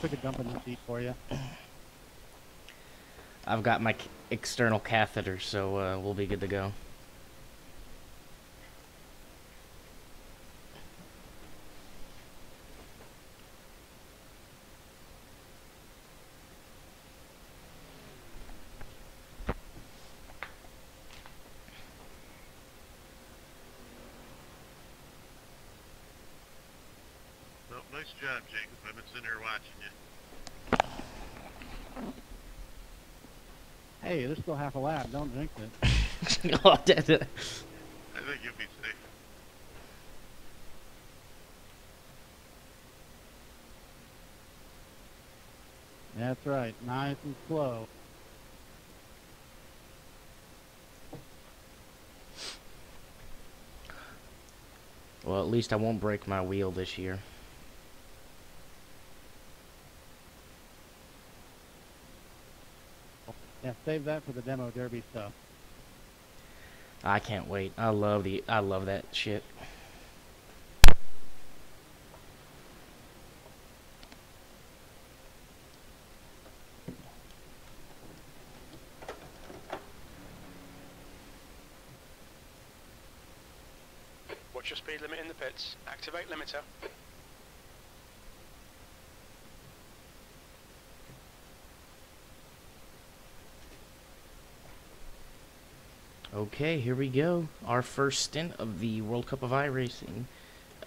took a dump in the seat for you. I've got my external catheter, so we'll be good to go. Well, nice job, Jacob. I've been sitting here watching you. Hey, there's still half a lap. Don't jinx it. Oh, I think you'll be safe. That's right. Nice and slow. Well, at least I won't break my wheel this year. Yeah, save that for the demo derby stuff. I can't wait. I love that shit. Watch your speed limit in the pits. Activate limiter. Okay, here we go. Our first stint of the World Cup of iRacing.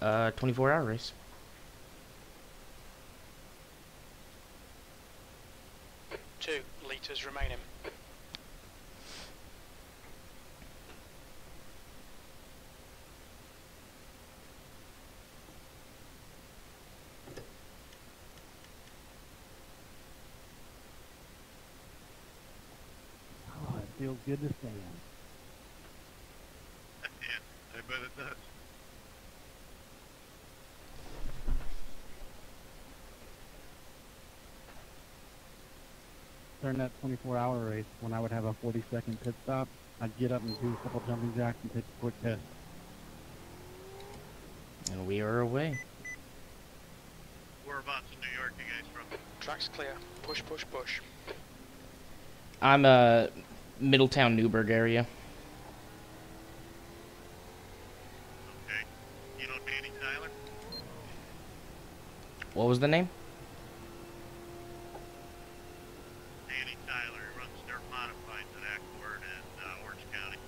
24-hour race. Two liters remaining. Oh, it feels good to stand. Yeah, I bet it does. During that 24-hour race, when I would have a 40-second pit stop, I'd get up and do a couple jumping jacks and take a quick piss. And we are away. Whereabouts in New York you guys from? Track's clear. Push, push, push. I'm Middletown, Newburgh area. Okay. You know Danny Tyler? What was the name? Danny Tyler runs their modifieds at Ackford in Orange County.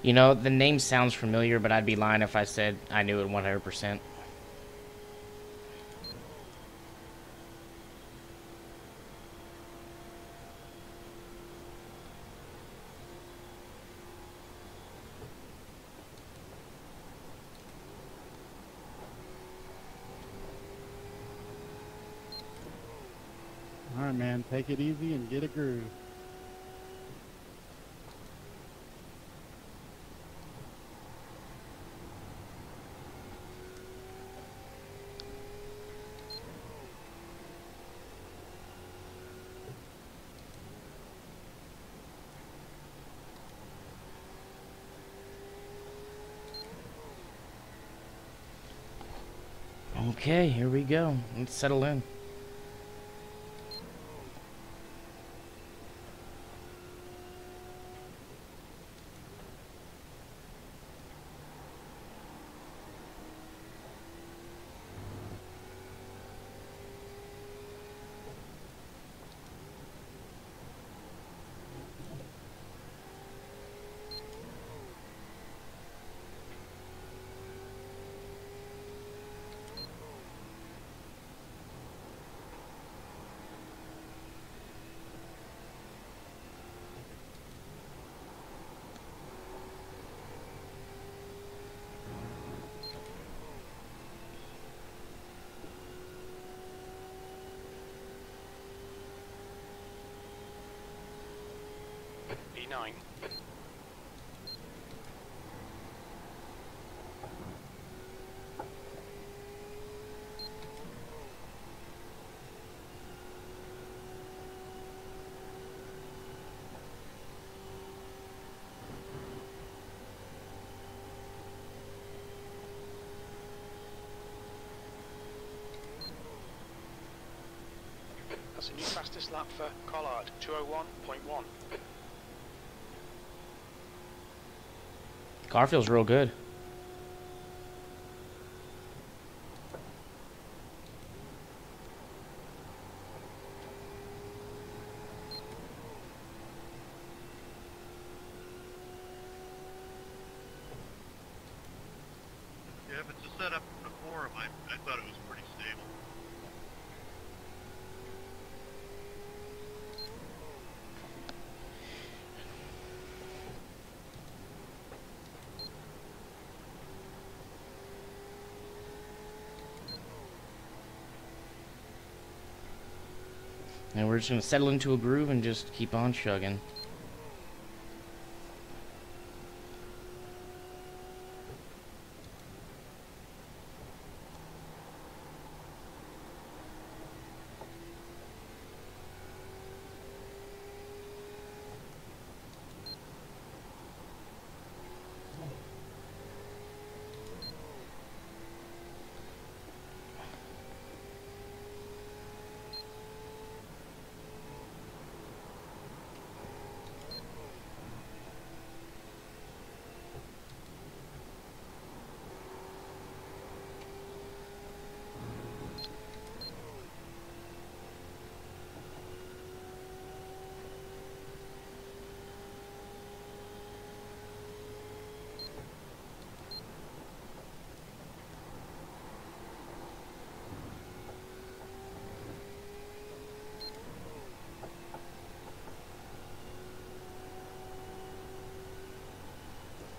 You know, the name sounds familiar, but I'd be lying if I said I knew it 100%. All right, man, take it easy and get a groove. Okay, here we go. Let's settle in. E9. minutes. New fastest lap for Collard, 201.1. Car feels real good. Yeah, if it's a setup from the forum, I thought it was pretty stable. And we're just gonna settle into a groove and just keep on chugging.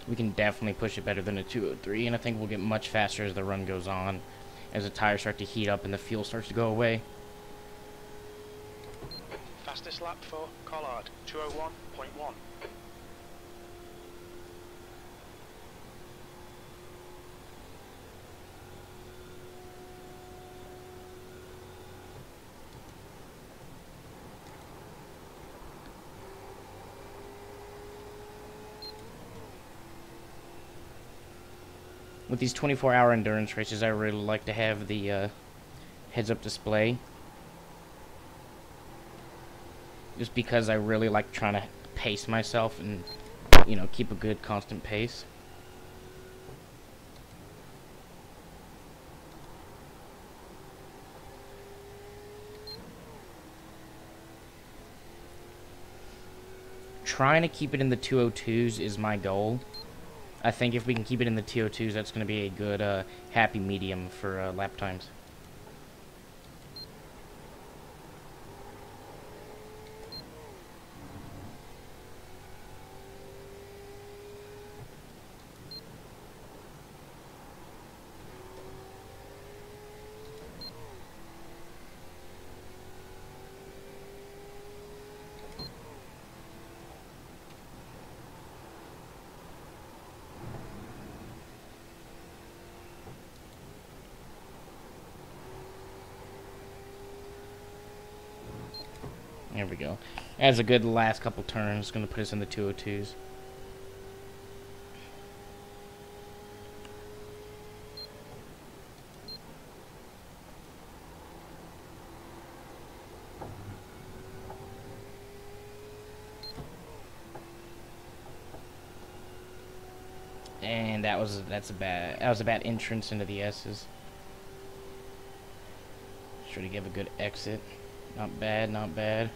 We can definitely push it better than a 203, and I think we'll get much faster as the run goes on, as the tires start to heat up and the fuel starts to go away. Fastest lap for Collard, 201.1. With these 24-hour endurance races, I really like to have the heads-up display. Just because I really like trying to pace myself and, you know, keep a good constant pace. Trying to keep it in the 202s is my goal. I think if we can keep it in the 202s, that's going to be a good, happy medium for lap times. There we go. That's a good last couple turns. Going to put us in the 202s. And that was a bad entrance into the S's. Sure to give a good exit. Not bad, not bad.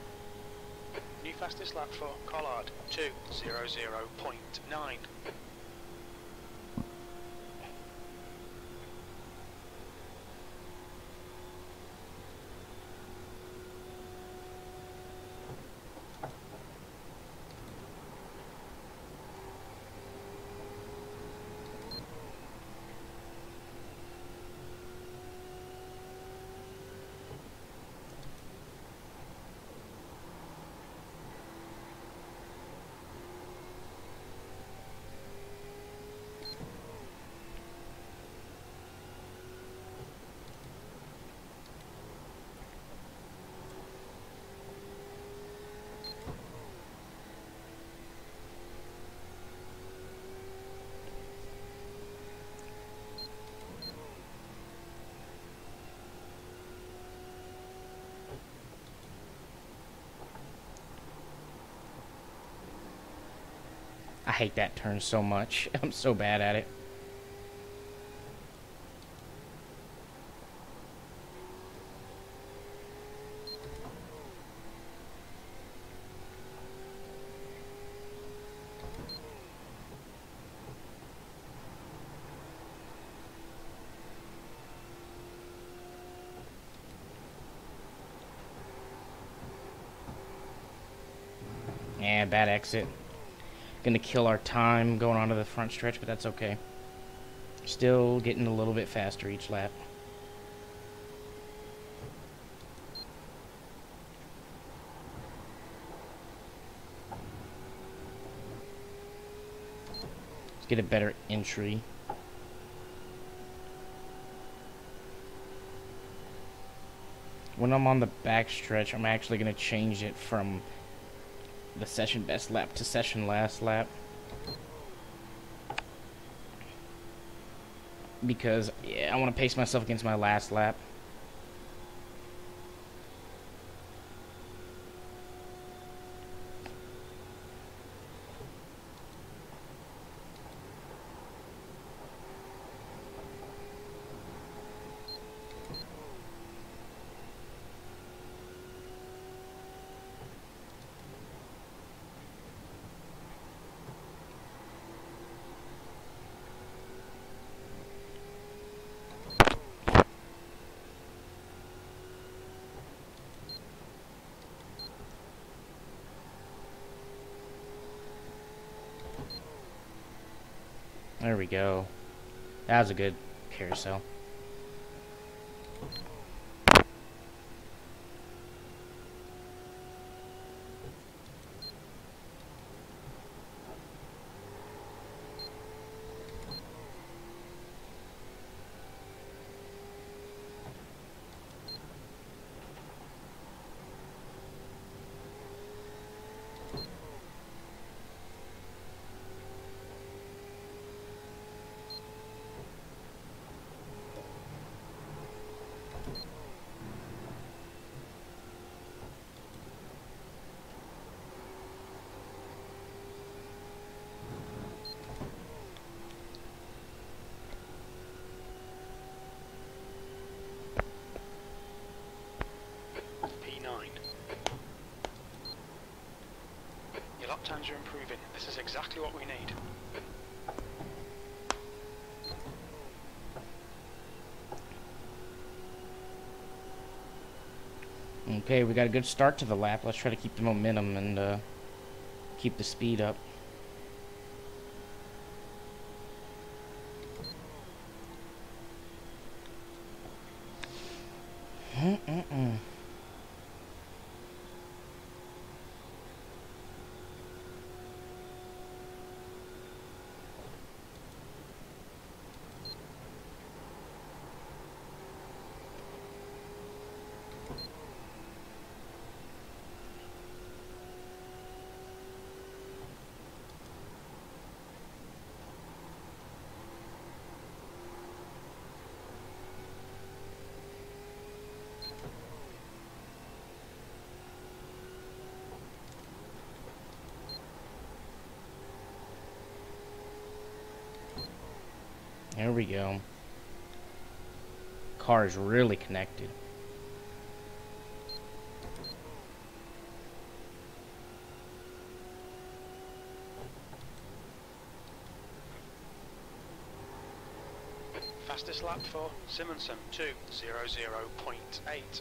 New fastest lap for Collard, 2:00.9. I hate that turn so much. I'm so bad at it. Yeah, bad exit. Gonna kill our time going onto the front stretch, but that's okay. Still getting a little bit faster each lap. Let's get a better entry. When I'm on the back stretch, I'm actually gonna change it from the session best lap to session last lap, because yeah, I want to pace myself against my last lap. There we go. That was a good carousel. P9. Your lap times are improving. This is exactly what we need. Okay, we got a good start to the lap. Let's try to keep the momentum and keep the speed up. There we go. Car is really connected. Fastest lap for Simonson, 2:00.8.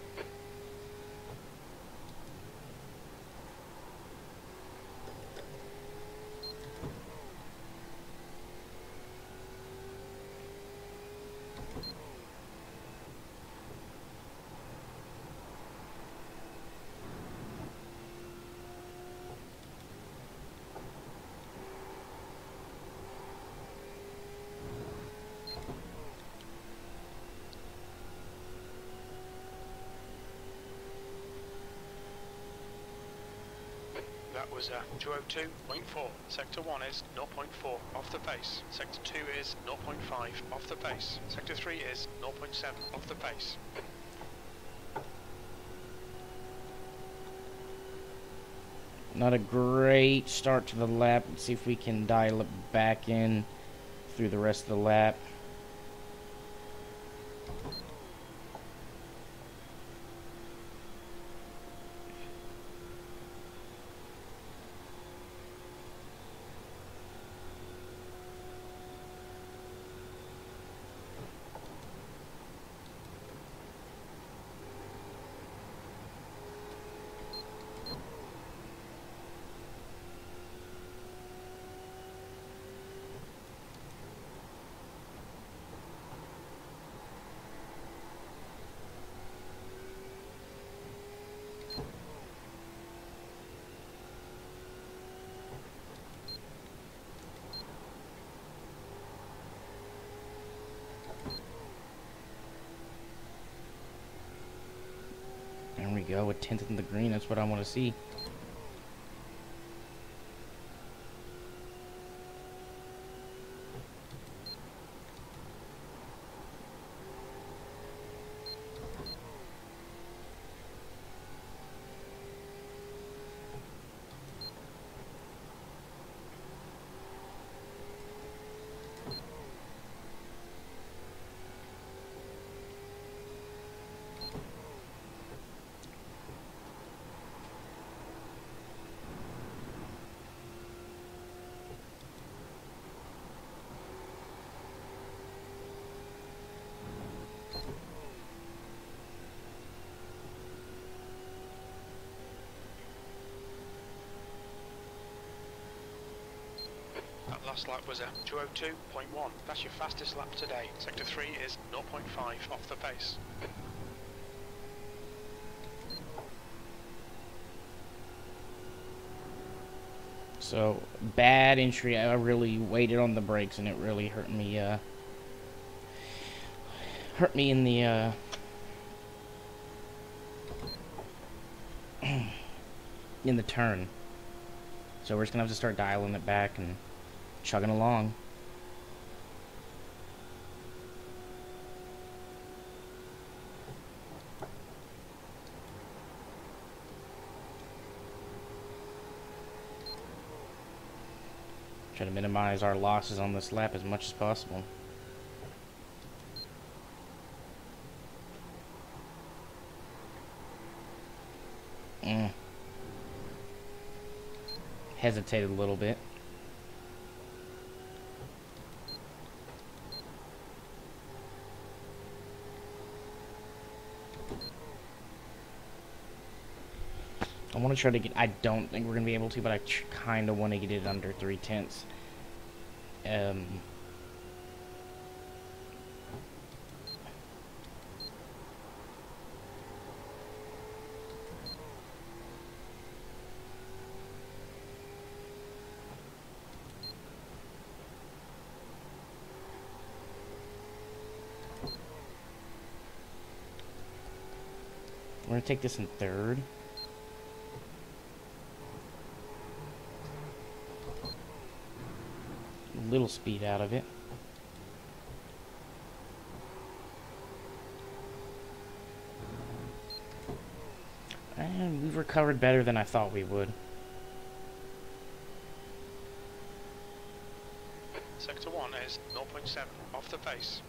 That was 2:02.4. Sector 1 is 0.4 off the pace. Sector 2 is 0.5 off the pace. Sector 3 is 0.7 off the pace. Not a great start to the lap. Let's see if we can dial it back in through the rest of the lap. There we go, a 10th in the green. That's what I want to see. That last lap was a 2:02.1. That's your fastest lap today. Sector 3 is 0.5 off the pace. So, bad entry. I really waited on the brakes and it really hurt me in the in the turn. So we're just gonna have to start dialing it back and chugging along. Try to minimize our losses on this lap as much as possible. Hesitated a little bit. I want to try to get, I don't think we're going to be able to, but I kind of want to get it under 3/10. We're going to take this in third. A little speed out of it. And we've recovered better than I thought we would. Sector 1 is 0.7 off the pace.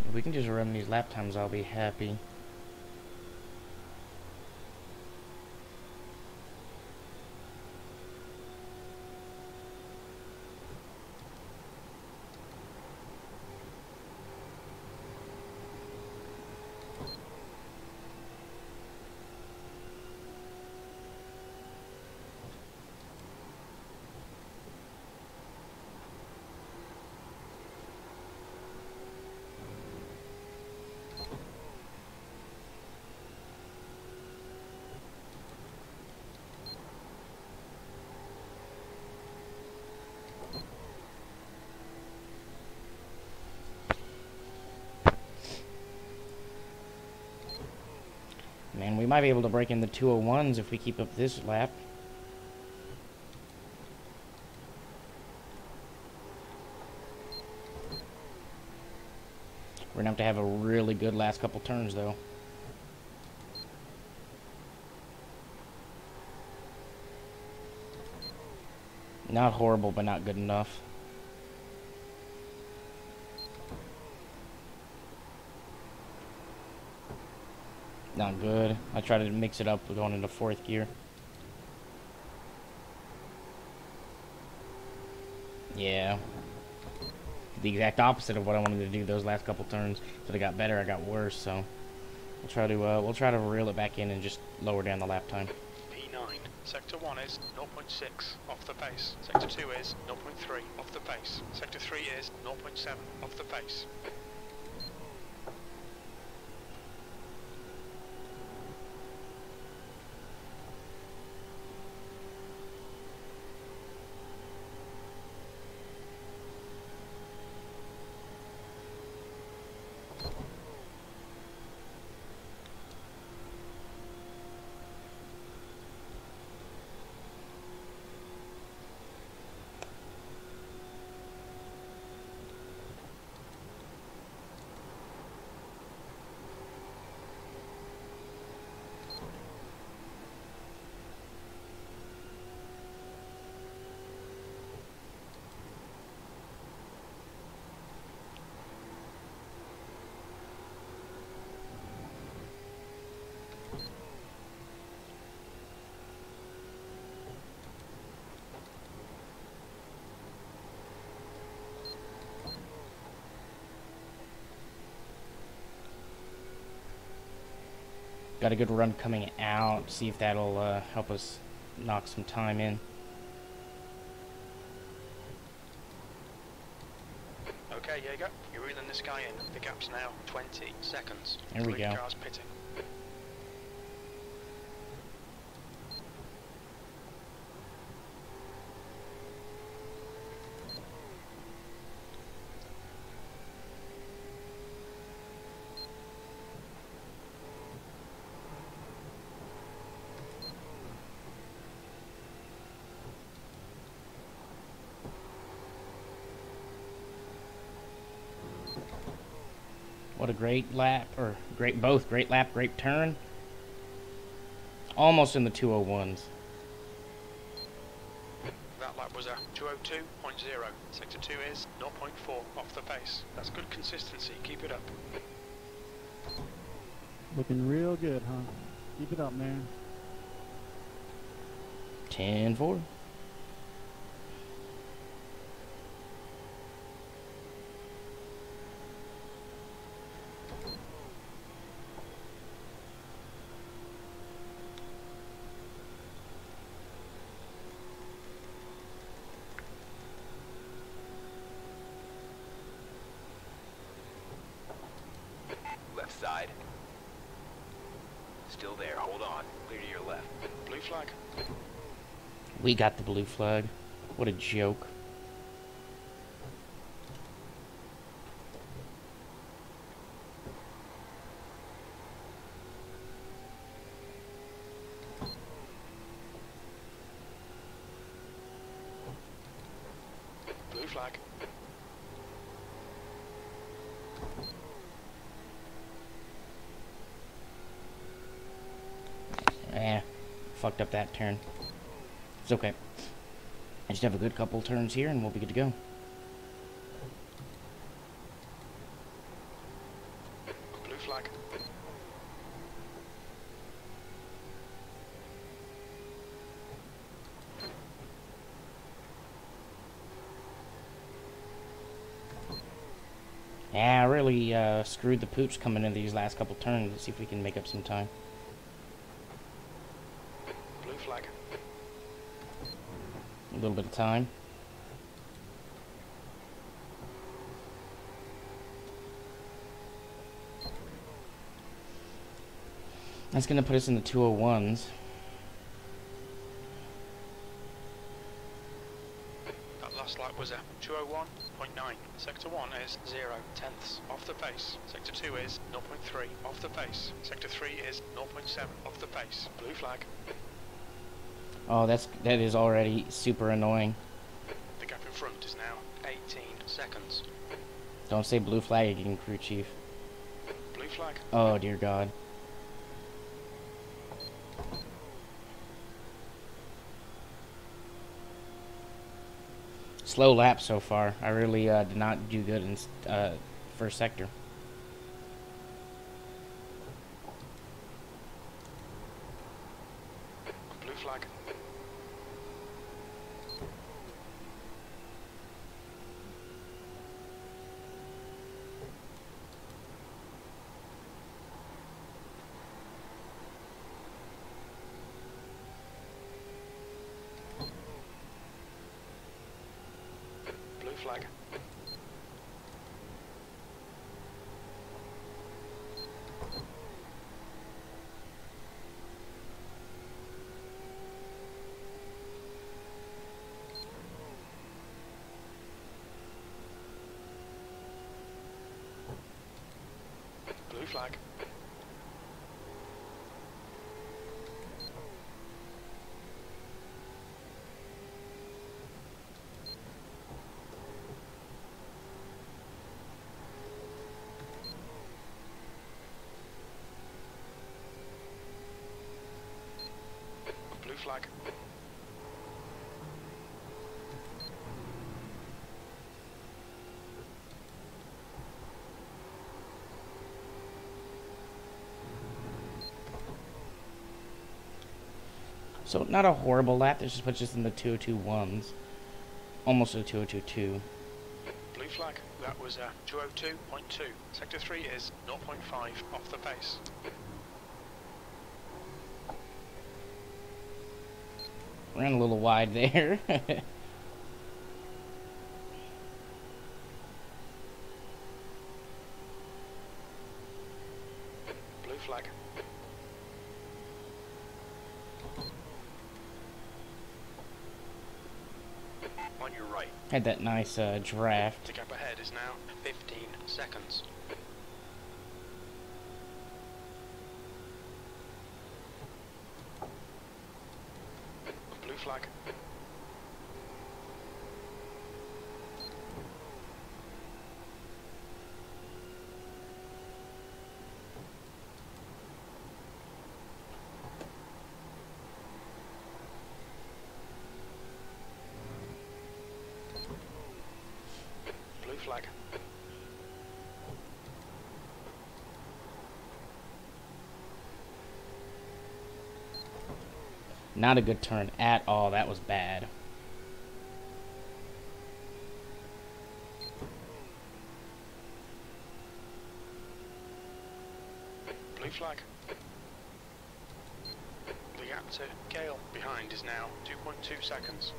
If we can just run these lap times, I'll be happy. Man, we might be able to break in the 201s if we keep up this lap. We're gonna have to have a really good last couple turns, though. Not horrible, but not good enough. Not good. I try to mix it up with going into fourth gear. Yeah. The exact opposite of what I wanted to do those last couple turns. So I got better, I got worse, so we'll try to reel it back in and just lower down the lap time. P9. Sector 1 is 0.6 off the pace. Sector 2 is 0.3 off the pace. Sector 3 is 0.7 off the pace. Got a good run coming out. See if that'll help us knock some time in. Okay, Jaeger, you're reeling this guy in. The gap's now 20 seconds. There we go. Cars pitting. What a great lap, or both great lap, great turn. Almost in the 201s. That lap was a 202.0. Sector 2 is 0.4 off the pace. That's good consistency. Keep it up. Looking real good, huh? Keep it up, man. 10-4. Left side. Still there. Hold on. Clear to your left. Blue flag. We got the blue flag. What a joke. Blue flag. Fucked up that turn. It's okay. I just have a good couple turns here and we'll be good to go. Blue flag. Yeah, I really screwed the pooch coming into these last couple turns. Let's see if we can make up some time. Blue flag. A little bit of time. That's going to put us in the 201s. That Last lap was a 201.9. Sector 1 is 0.10ths off the pace. Sector 2 is 0.3 off the pace. Sector 3 is 0.7 off the pace. Blue flag. Oh, that is already super annoying. The gap in front is now 18 seconds. Don't say blue flag again, crew chief. Blue flag. Oh, dear God. Slow lap so far. I really did not do good in first sector. Blue flag. Blue flag. Blue flag. Blue flag. So not a horrible lap. This just puts us in the 202.1s. Almost a 202.2. Blue flag. That was a 202.2. Sector 3 is 0.5 off the pace. Ran a little wide there. Blue flag. On your right. Had that nice draft. The gap ahead is now 15 seconds. Blue flag. Blue flag. Not a good turn at all. That was bad. Blue flag. The gap to Gale behind is now 2.2 seconds.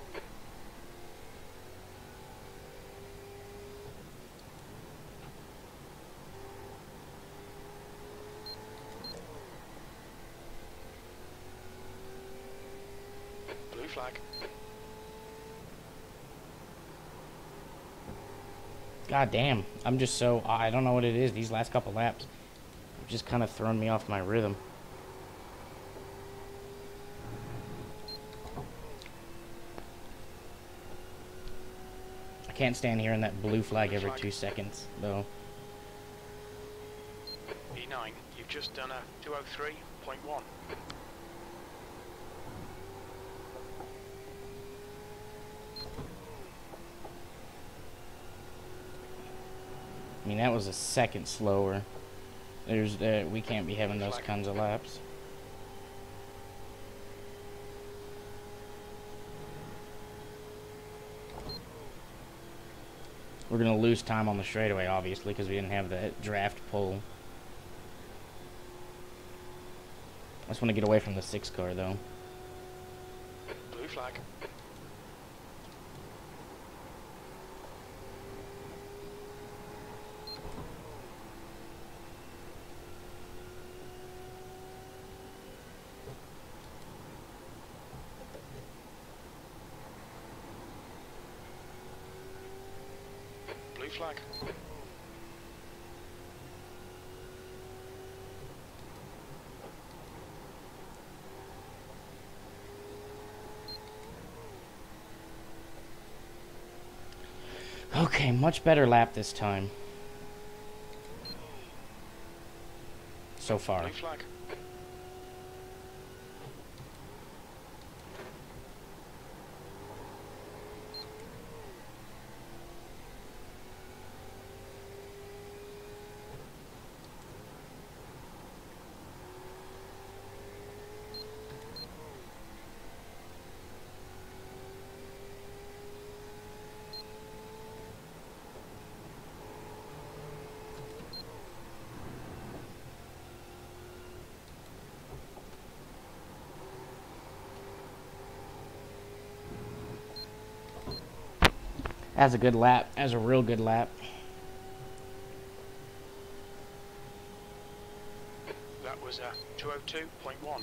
Blue flag. God damn. I'm just so... I don't know what it is. These last couple laps have just kind of thrown me off my rhythm. I can't stand hearing that blue flag every 2 seconds, though. E9, you've just done a 203.1. I mean, that was a second slower. We can't be having those kinds of laps. We're going to lose time on the straightaway, obviously, because we didn't have that draft pull. I just want to get away from the 6 car, though. Blue flag. flag. Okay, much better lap this time. So far. Blue flag. That's a good lap. That's a real good lap. That was 202.1.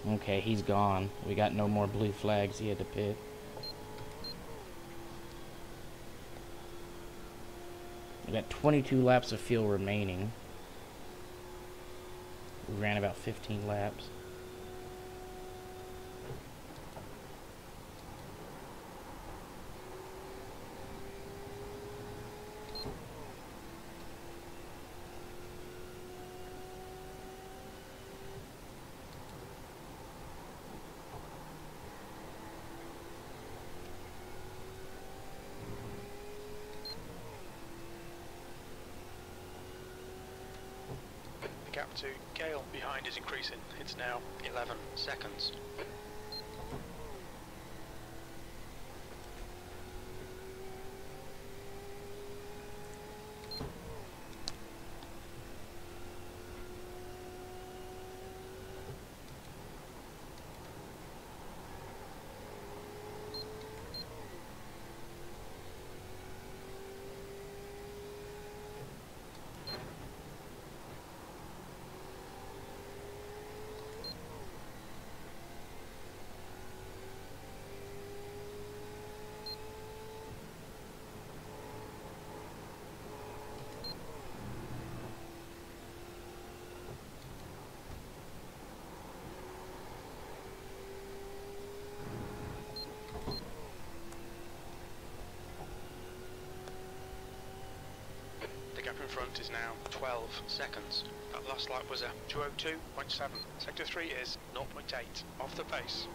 Okay, he's gone. We got no more blue flags. He had to pit. We got 22 laps of fuel remaining. We ran about 15 laps. The gap to Gale behind is increasing. It's now 11 seconds. The gap in front is now 12 seconds. That last lap was a 202.7. Sector 3 is 0.8 off the pace.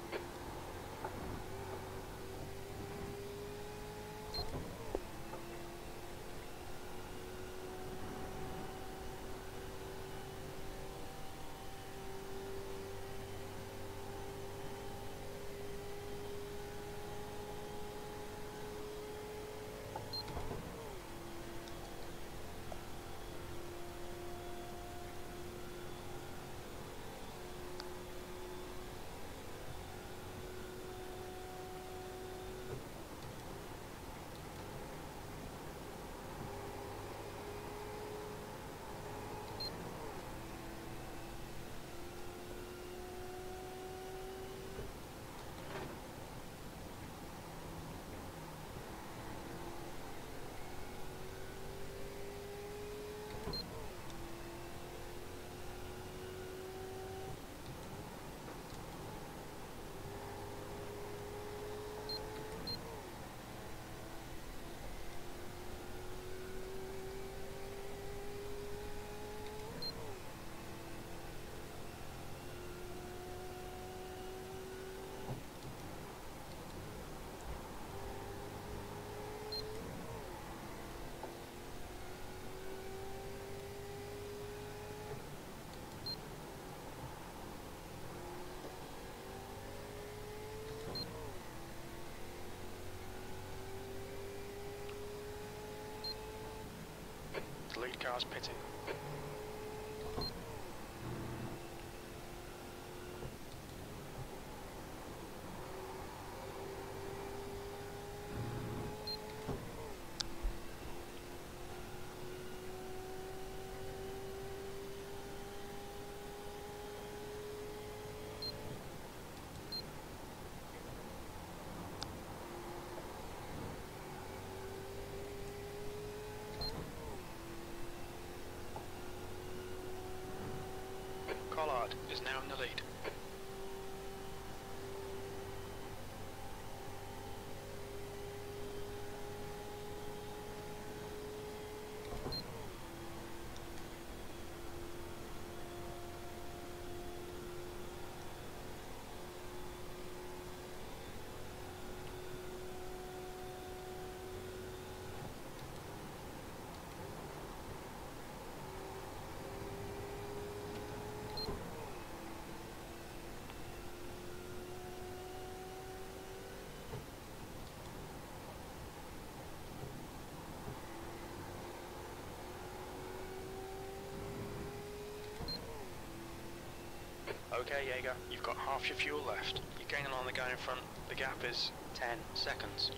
The lead car's pitting. is now in the lead. Okay, Jaeger, you've got half your fuel left. You're gaining on the guy in front. The gap is 10 seconds.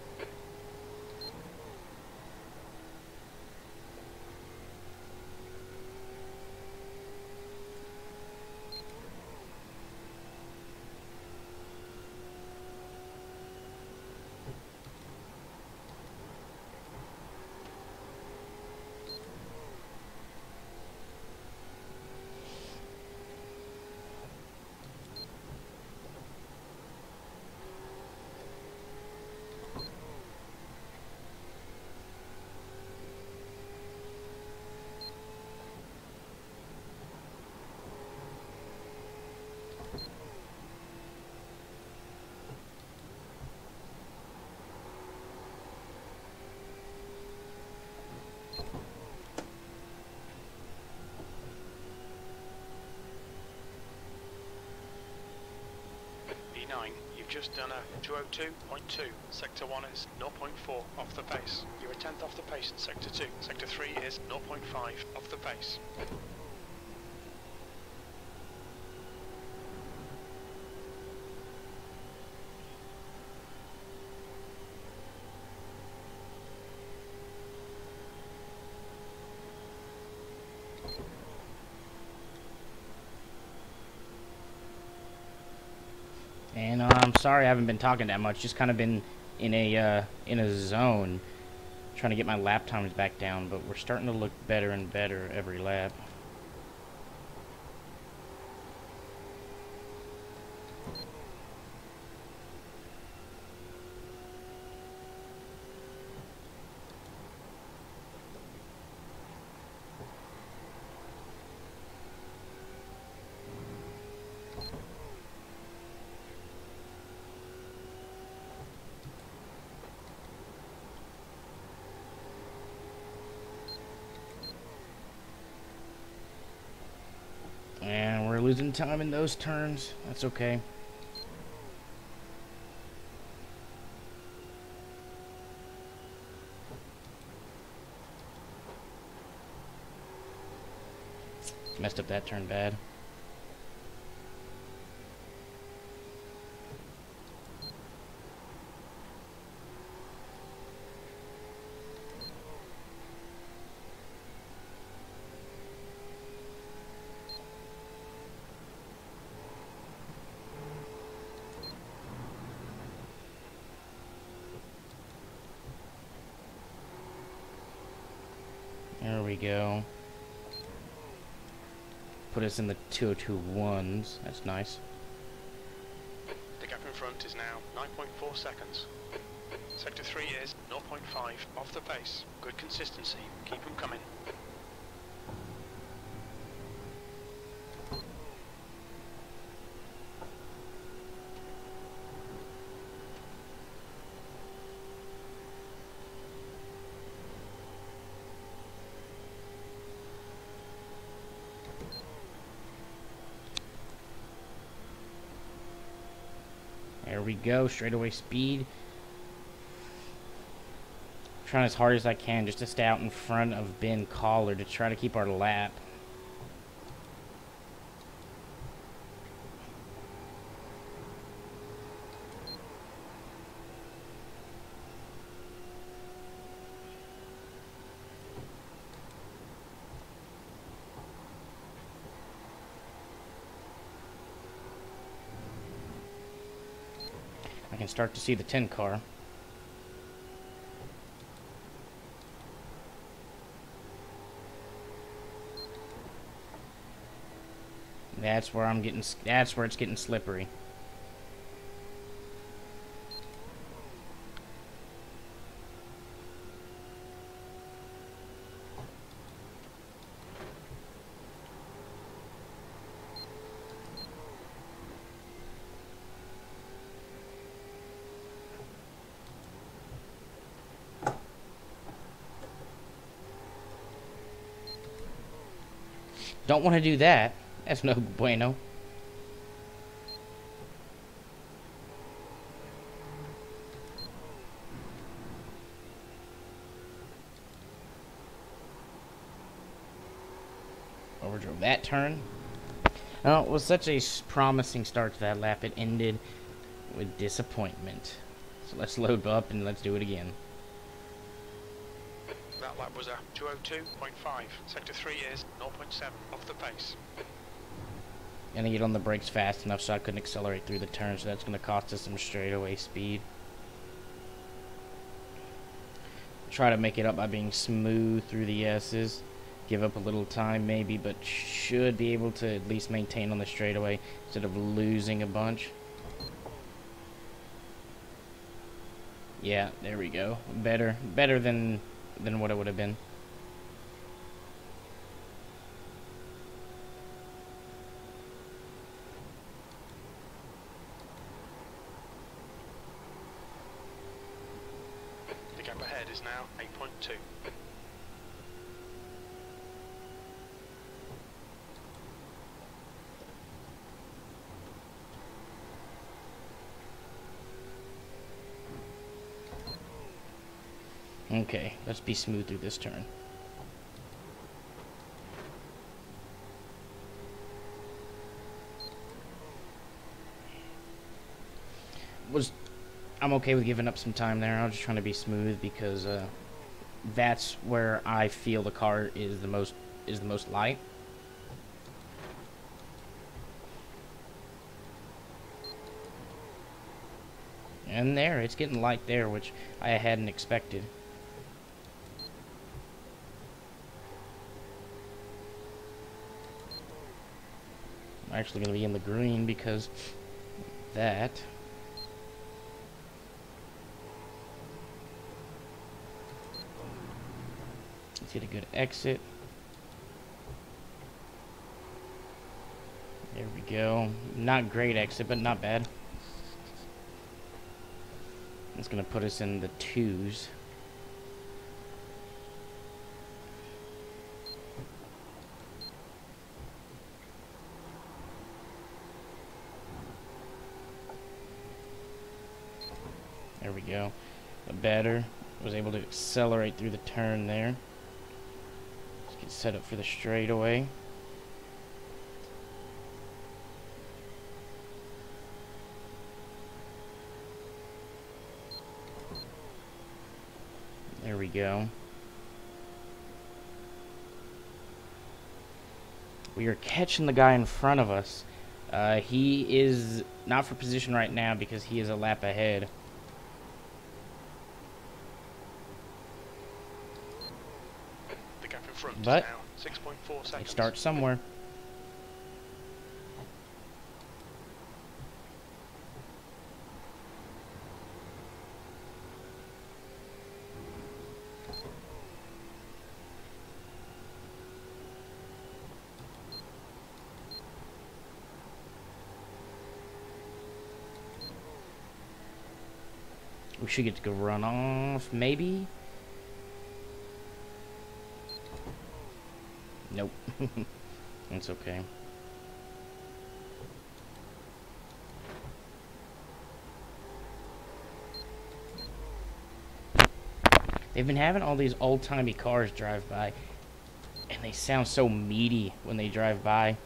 E9, you've just done a 202.2. Sector 1 is 0.4 off the pace. You're a tenth off the pace in Sector 2. Sector 3 is 0.5 off the pace. And I'm sorry I haven't been talking that much. Just kind of been in a zone, trying to get my lap times back down. But we're starting to look better and better every lap. And we're losing time in those turns. That's okay. Messed up that turn bad. There we go. Put us in the 202.1s. That's nice. The gap in front is now 9.4 seconds. Sector 3 is 0.5 off the pace. Good consistency. Keep them coming. There we go, straightaway speed. Trying as hard as I can just to stay out in front of Ben Collar to try to keep our lap. I can start to see the 10 car. That's where I'm getting. That's where it's getting slippery. Don't want to do that. That's no bueno. Overdrove that turn. Oh, it was such a promising start to that lap. It ended with disappointment. So let's load up and let's do it again. That lap was a 202.5. Sector 3 is 0.7 off the pace. Gonna get on the brakes fast enough so I couldn't accelerate through the turn, so that's gonna cost us some straightaway speed. Try to make it up by being smooth through the S's. Give up a little time maybe, but should be able to at least maintain on the straightaway instead of losing a bunch. Yeah, there we go. Better than what it would have been. The gap ahead is now 8.2. Okay, let's be smooth through this turn. I'm okay with giving up some time there. I'm just trying to be smooth because that's where I feel the car is the most light. And there, it's getting light there, which I hadn't expected. I'm actually going to be in the green because that. Let's get a good exit. There we go. Not great exit, but not bad. It's going to put us in the 2s. There we go. Better. Was able to accelerate through the turn there. Let's get set up for the straightaway. There we go. We are catching the guy in front of us. He is not for position right now because he is a lap ahead. The gap in front But is now 6.4 seconds. Start somewhere. We should get to go run off, maybe? Nope. It's okay. They've been having all these old-timey cars drive by, and they sound so meaty when they drive by.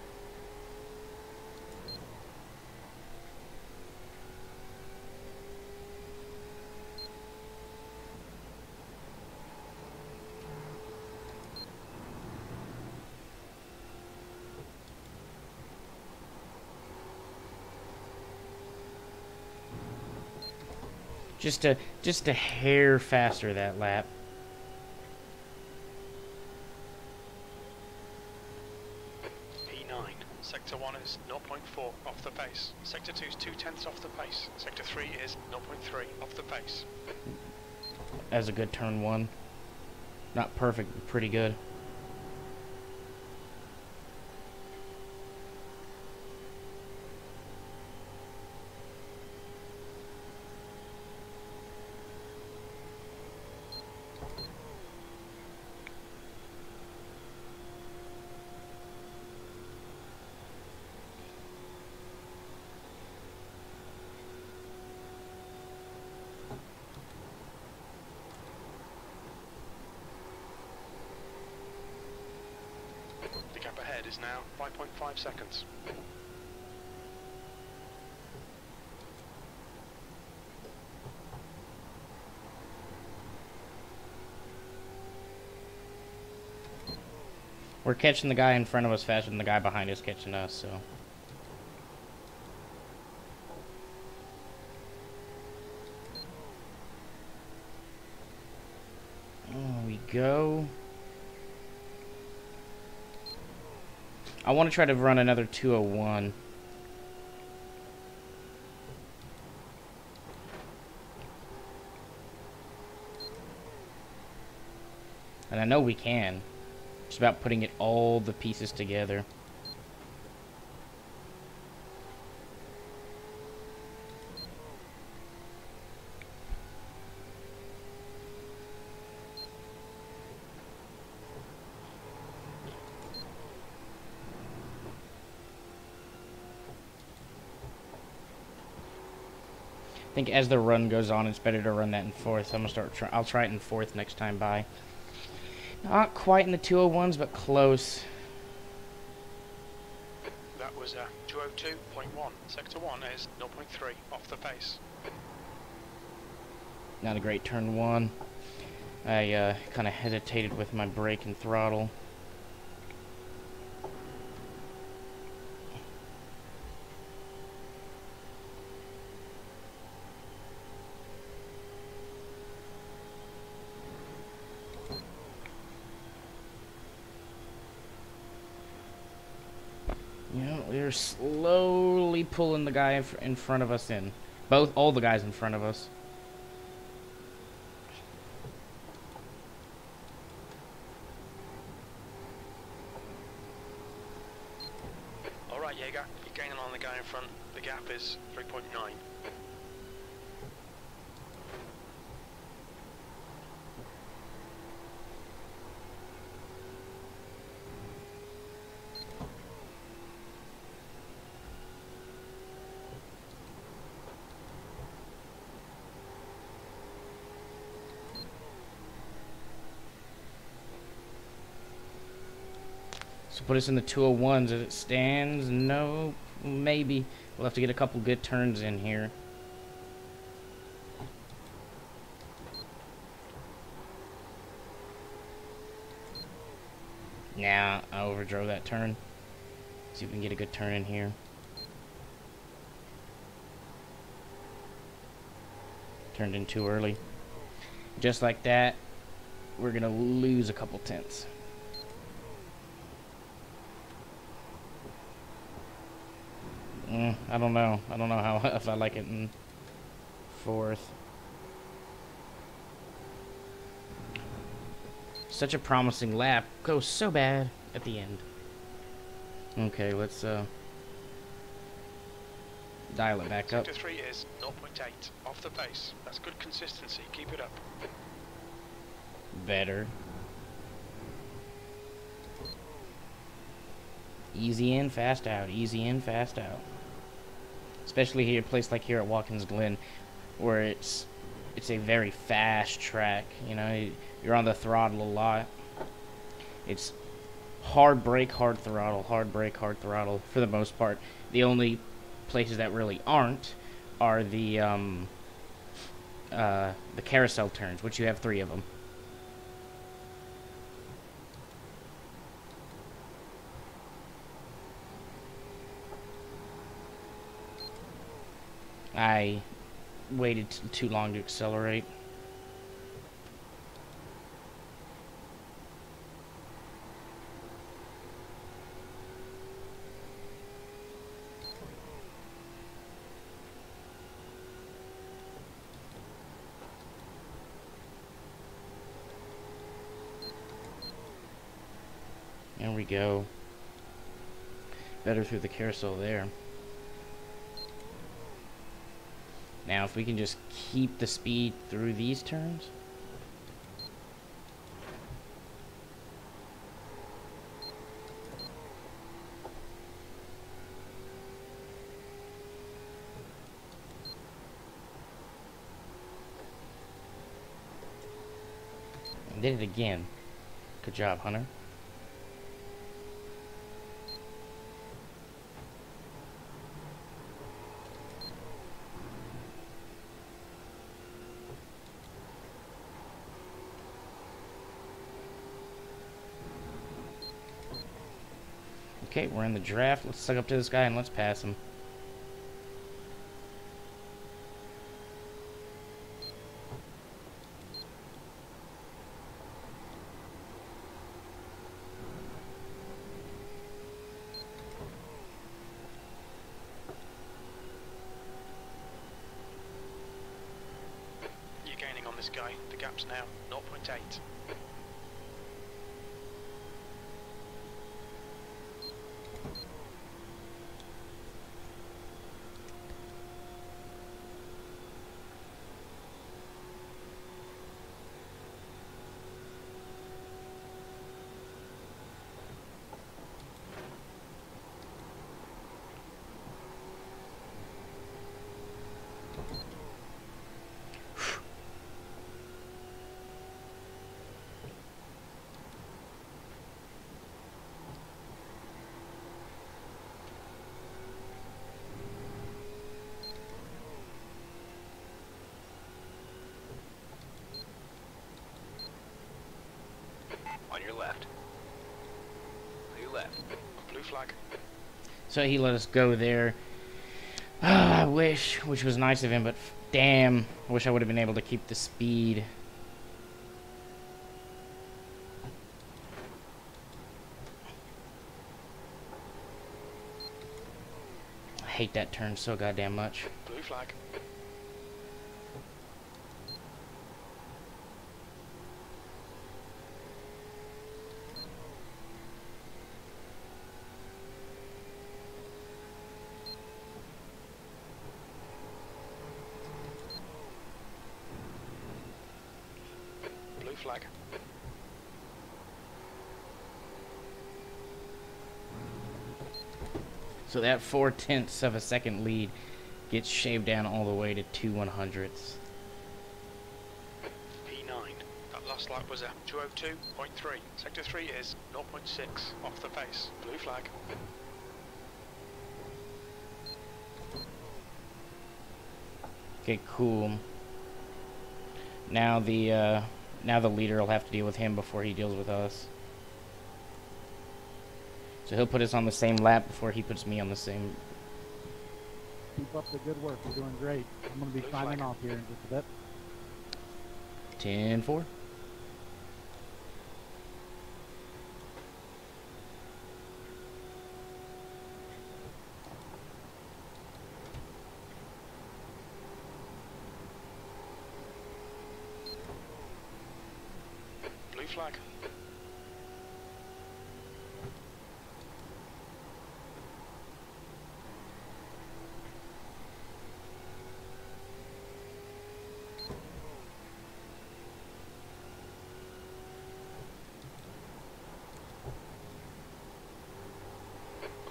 Just a hair faster that lap. P9, sector 1 is pace. Sector 3 is 0.3 off the pace. As a good turn 1. Not perfect, but pretty good. The gap ahead is now 5.5 seconds. We're catching the guy in front of us faster than the guy behind us catching us, so. There we go. I want to try to run another 201. And I know we can. It's about putting all the pieces together. I think as the run goes on, it's better to run that in fourth. I'm gonna I'll try it in fourth next time by. Not quite in the 201s, but close. That was a 202.1. Sector 1 is 0.3 off the pace. Not a great turn 1. I kind of hesitated with my brake and throttle. Yeah, we're slowly pulling the guy in front of us in. All the guys in front of us. Alright, Jaeger, you're gaining on the guy in front. The gap is 3.9. So put us in the 201s as it stands. No, maybe. We'll have to get a couple good turns in here. Nah, I overdrove that turn. See if we can get a good turn in here. Turned in too early. Just like that, we're gonna lose a couple tenths. I don't know. I don't know how if I like it in fourth. Such a promising lap goes so bad at the end. Okay, let's dial it back up. Sector 3 is 0.8 off the pace. That's good consistency. Keep it up. Better. Easy in, fast out. Easy in, fast out. Especially here, a place like here at Watkins Glen, where it's a very fast track. You know, you're on the throttle a lot. It's hard brake, hard throttle, hard brake, hard throttle for the most part. The only places that really aren't are the carousel turns, which you have 3 of them. I waited too long to accelerate. go. Better through the carousel there. Now, if we can just keep the speed through these turns. And did it again. Good job, Hunter. Okay, we're in the draft. Let's suck up to this guy and let's pass him. You're gaining on this guy. The gap's now 0.8. On your left. Clear left. Blue flag. So he let us go there. I wish, which was nice of him, but damn, I wish I would have been able to keep the speed. I hate that turn so goddamn much. Blue flag. Blue flag. So that 0.4 of a second lead gets shaved down all the way to 2/100ths. P9. That last lap was a 2:02.3. Sector 3 is 0.6 off the pace. Blue flag. Okay, cool. Now the leader will have to deal with him before he deals with us. So he'll put us on the same lap before he puts me on the same. Keep up the good work. You're doing great. I'm going to be Blue signing flag. off here in just a bit. 10-4. Blue flag.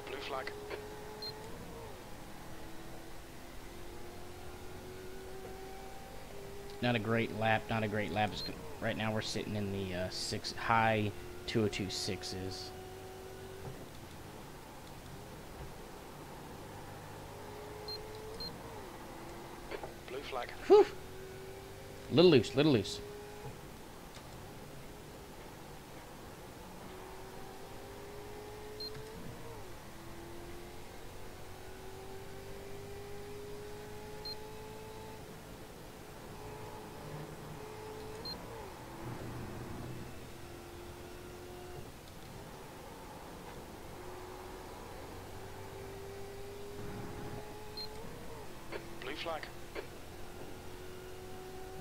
Blue flag. Not a great lap. Not a great lap. Right now we're sitting in the high 202.6s. Blue flag. Whew. Little loose. Little loose. Blue flag.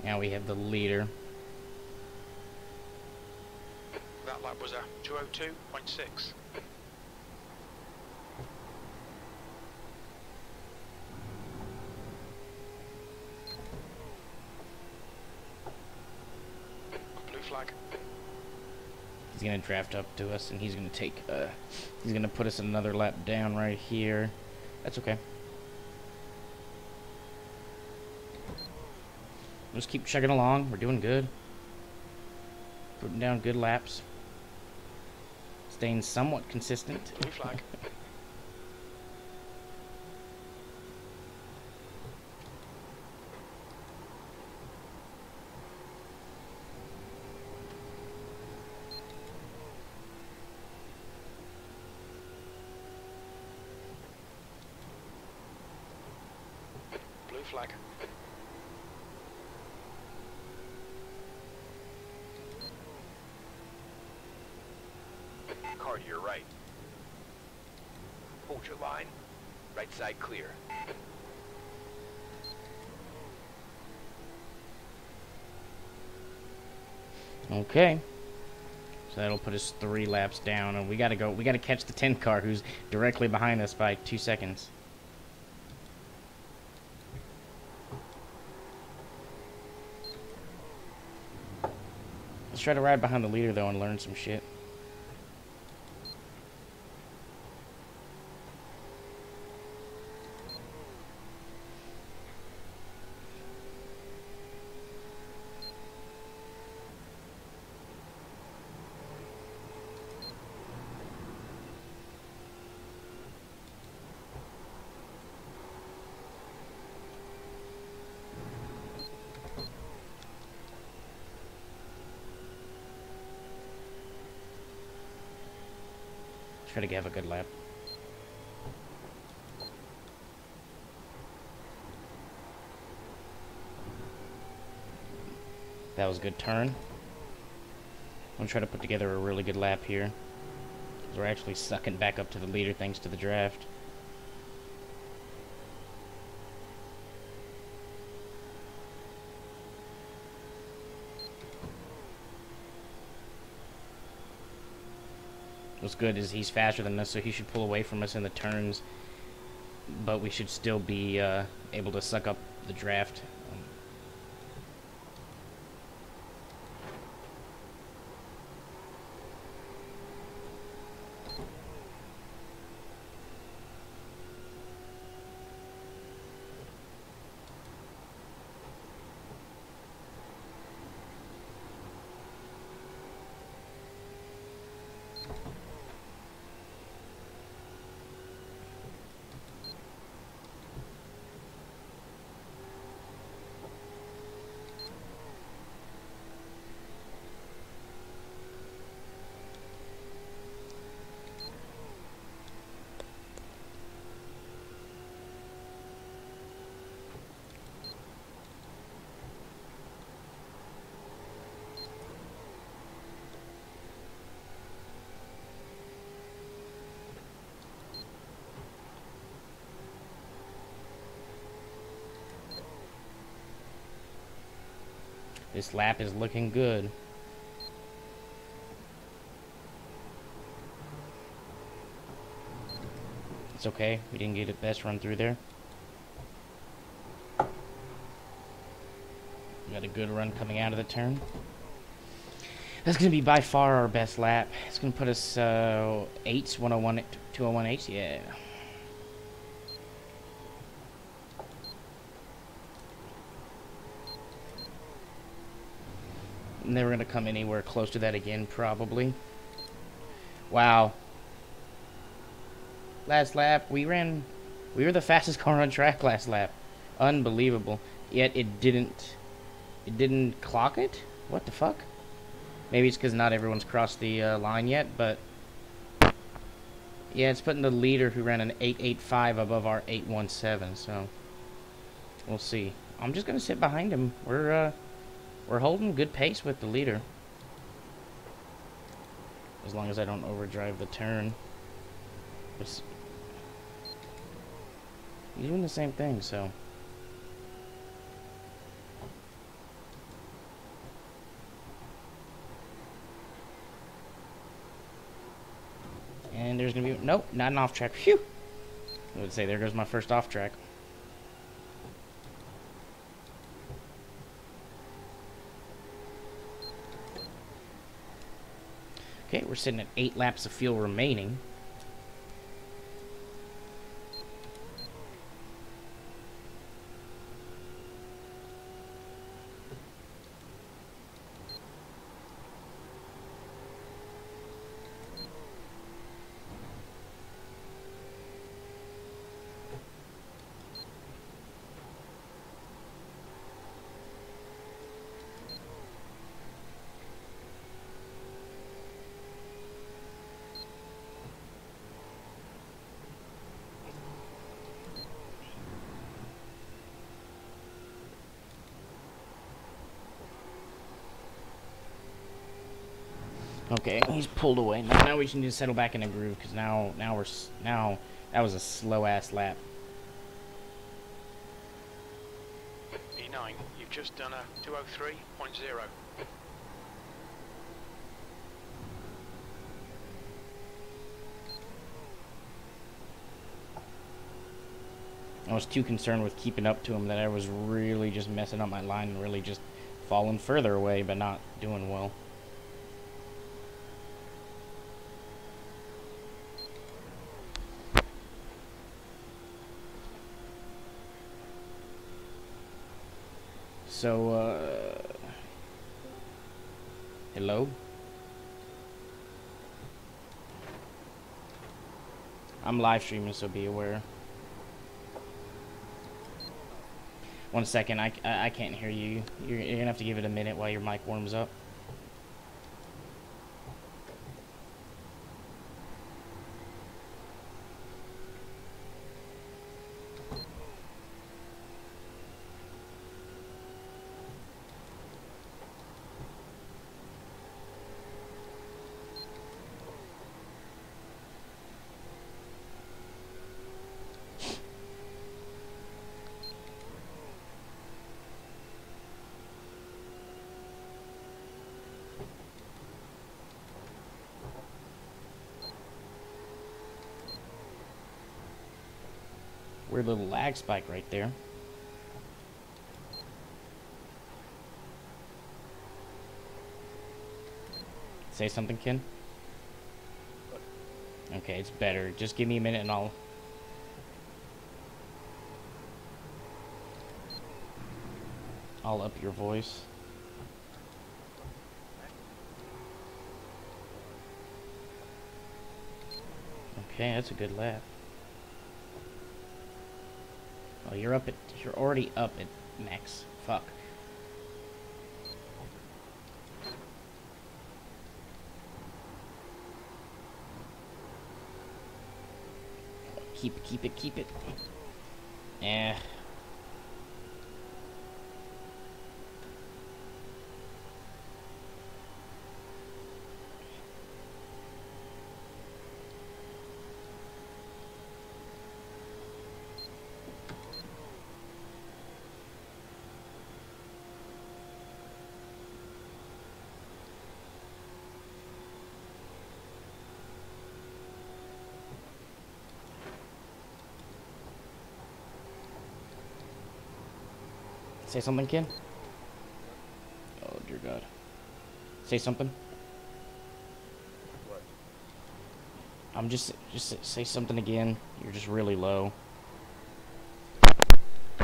Now we have the leader. That lap was a 202.6. Blue flag. He's gonna draft up to us, and he's gonna take. He's gonna put us another lap down right here. That's okay. Just keep chugging along. We're doing good. Putting down good laps. Staying somewhat consistent. Blue flag. Blue flag. Car to your right. Hold your line. Right side clear. Okay. So that'll put us 3 laps down, and we gotta go. We gotta catch the 10 car, who's directly behind us by 2 seconds. Let's try to ride behind the leader though and learn some shit. Try to have a good lap. That was a good turn. I'm gonna try to put together a really good lap here. 'Cause we're actually sucking back up to the leader thanks to the draft. What's good is he's faster than us, so he should pull away from us in the turns, but we should still be able to suck up the draft. This lap is looking good. It's okay. We didn't get the best run through there. We got a good run coming out of the turn. That's going to be by far our best lap. It's going to put us 8s, 101, 201 yeah. Never going to come anywhere close to that again, probably. Wow. Last lap, we were the fastest car on track last lap. Unbelievable. Yet it didn't clock it? What the fuck? Maybe it's because not everyone's crossed the line yet, but yeah, it's putting the leader who ran an 8.85 above our 8.17, so we'll see. I'm just going to sit behind him. We're holding good pace with the leader. As long as I don't overdrive the turn. He's doing the same thing, so. there's gonna be... Nope, not an off track. Phew! I would say there goes my first off track. Okay, we're sitting at 8 laps of fuel remaining. Okay, he's pulled away. Now we just need to settle back in the groove because now that was a slow ass lap. E9, you've just done a 203.0. I was too concerned with keeping up to him that I was really just messing up my line and really just falling further away, but not doing well. So, hello? I'm live streaming, so be aware. 1 second, I can't hear you. You're gonna have to give it a minute while your mic warms up. Weird little lag spike right there. Say something, Ken? Okay, it's better. Just give me a minute and I'll up your voice. Okay, that's a good laugh. Oh, you're already up at max. Fuck. Keep it. Eh. Say something, Ken? Oh, dear God. Say something. What? I'm just say something again. You're just really low.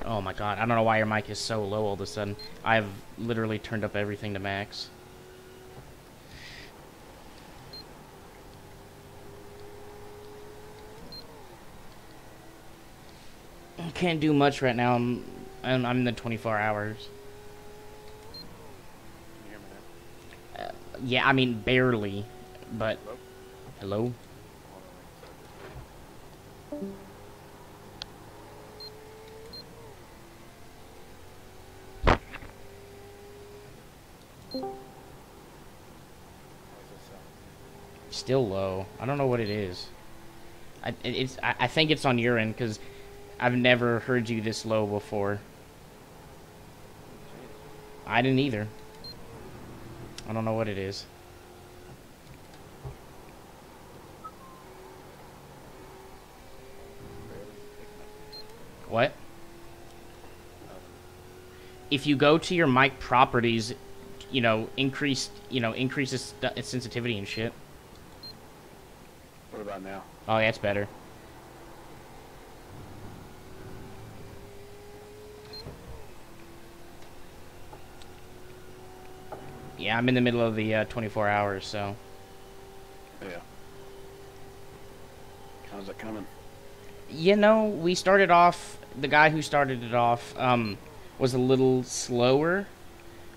Oh my God, I don't know why your mic is so low all of a sudden. I've literally turned up everything to max. I can't do much right now. I'm in the 24 hours. Can you hear me now? Yeah, I mean, barely, but... Hello? Hello? Still low. I don't know what it is. I think it's on your end, because I've never heard you this low before. I didn't either. I don't know what it is. What? If you go to your mic properties, increases its sensitivity and shit. What about now? Oh, yeah, it's better. Yeah, I'm in the middle of the 24 hours, so. Yeah. How's it coming? We started off, the guy who started it off, was a little slower.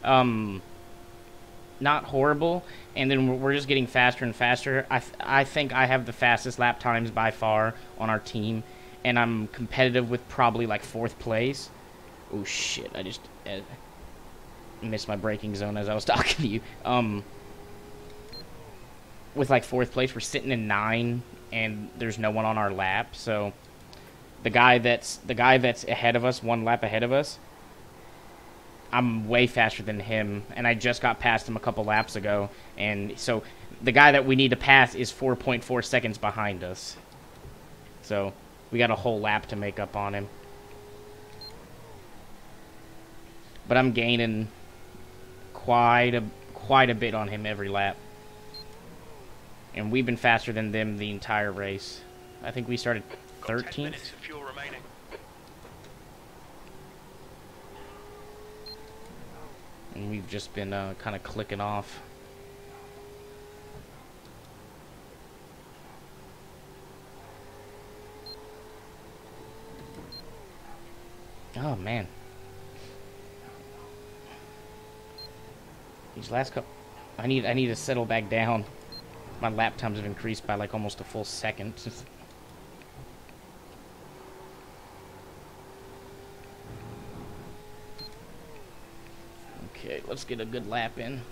Not horrible, and then we're just getting faster and faster. I think I have the fastest lap times by far on our team, and I'm competitive with probably like 4th place. Oh shit, I just missed my braking zone as I was talking to you. With like 4th place, we're sitting in 9, and there's no one on our lap, so the guy that's ahead of us, 1 lap ahead of us, I'm way faster than him, and I just got past him a couple laps ago, and so the guy that we need to pass is 4.4 seconds behind us. So we got a whole lap to make up on him. But I'm gaining quite a bit on him every lap. And we've been faster than them the entire race. I think we started 13th. 10 minutes of fuel remaining. And we've just been kind of clicking off. Oh man, these last couple, I need to settle back down. My lap times have increased by like almost a full second. Okay, let's get a good lap in.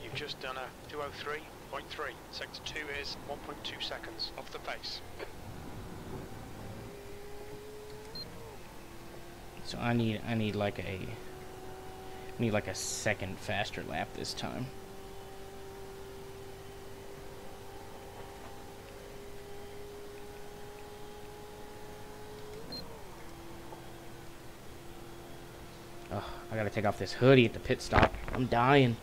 You've just done a 203.3. Sector 2 is 1.2 seconds off the pace. So I need like a second faster lap this time. Oh, I gotta take off this hoodie at the pit stop. I'm dying.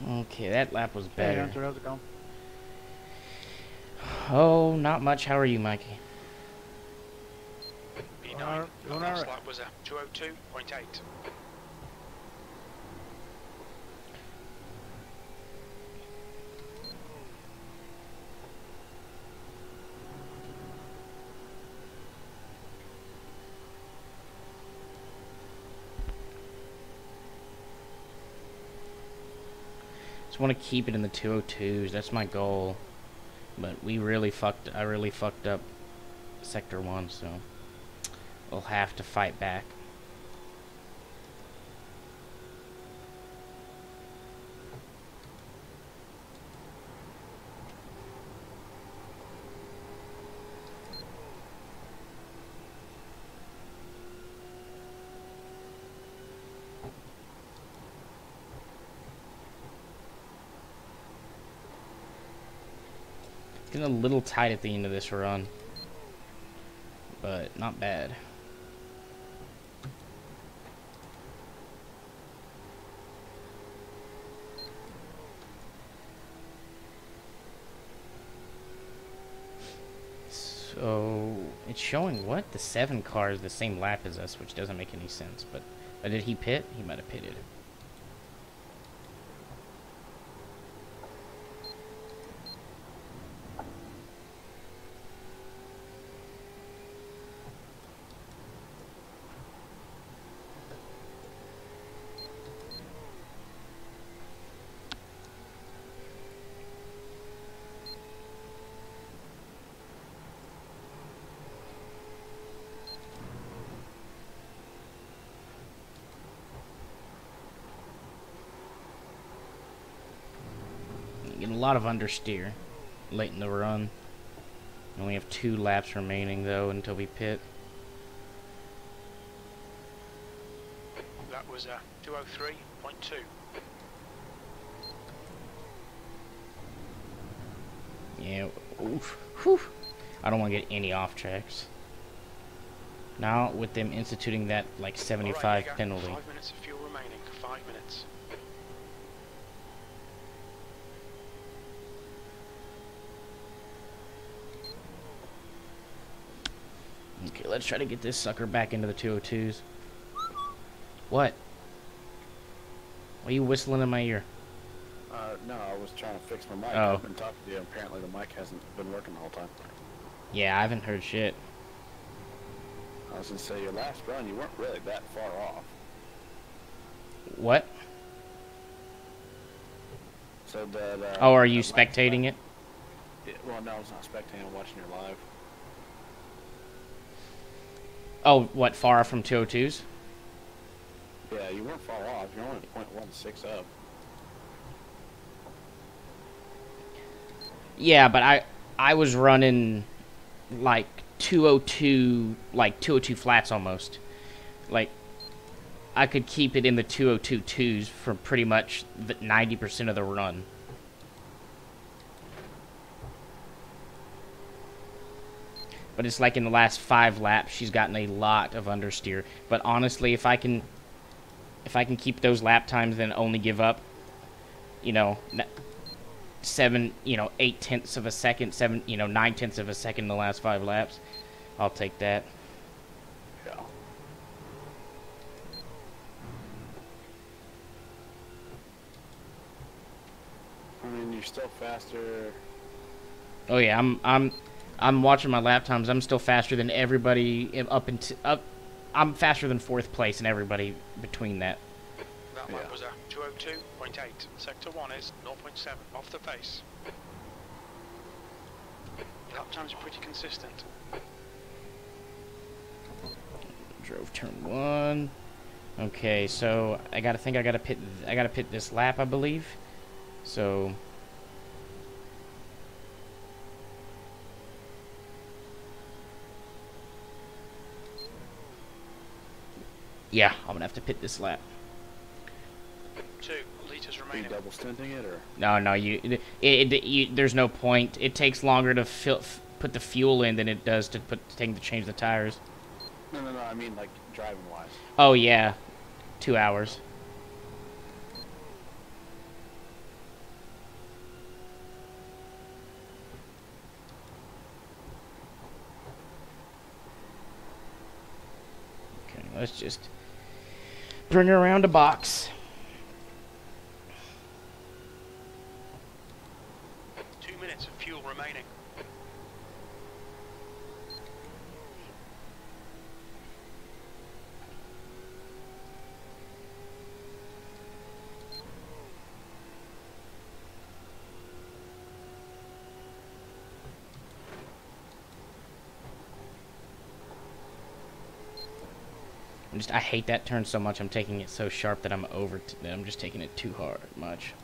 Okay, that lap was Hey, better. Answer, how's it going? Oh, not much. How are you, Mikey? B9, Doing your all last right. lap was a 202.8. Just want to keep it in the 202s. That's my goal. But I really fucked up Sector 1, so we'll have to fight back. getting a little tight at the end of this run, but not bad. So it's showing what? The 7 car is the same lap as us, which doesn't make any sense. But did he pit? He might have pitted. Getting a lot of understeer late in the run. We only have 2 laps remaining though until we pit. That was 203.2. Yeah, oof, whew. I don't want to get any off tracks. Now with them instituting that like 75 Alright, penalty. 5 minutes of fuel remaining. 5 minutes. Okay, let's try to get this sucker back into the 202s. What? Why are you whistling in my ear? No, I was trying to fix my mic. Oh. I've been talking to you. Apparently the mic hasn't been working the whole time. Yeah, I haven't heard shit. I was gonna say, your last run, you weren't really that far off. What? So that, Oh, are you that mic- spectating it? Yeah, well, no, I was not spectating. I'm watching your live. Oh, what, far from 202s? Yeah, you weren't far off. You're only 0.16 up. Yeah, but I was running like 202 flats almost. Like I could keep it in the 202.2s for pretty much the 90% of the run. But it's like in the last 5 laps she's gotten a lot of understeer. But honestly, if I can keep those lap times and only give up, you know, 8/10 of a second, 9/10 of a second in the last 5 laps, I'll take that. Yeah. I mean, you're still faster. Oh yeah, I'm watching my lap times. I'm still faster than everybody up. I'm faster than 4th place and everybody between that. That lap was 202.8. Sector 1 is 0.7 off the pace. Lap times are pretty consistent. Drove turn 1. Okay, so I gotta pit this lap, I believe. So yeah, I'm gonna have to pit this lap. 2 litres Are you remaining. double stinting it, or? No, there's no point. It takes longer to put the fuel in than it does to change the tires. No, I mean, like, driving-wise. Oh yeah, 2 hours. Okay, let's just bring her around a box. 2 minutes of fuel remaining. I hate that turn so much. I'm taking it so sharp that that I'm just taking it too hard much.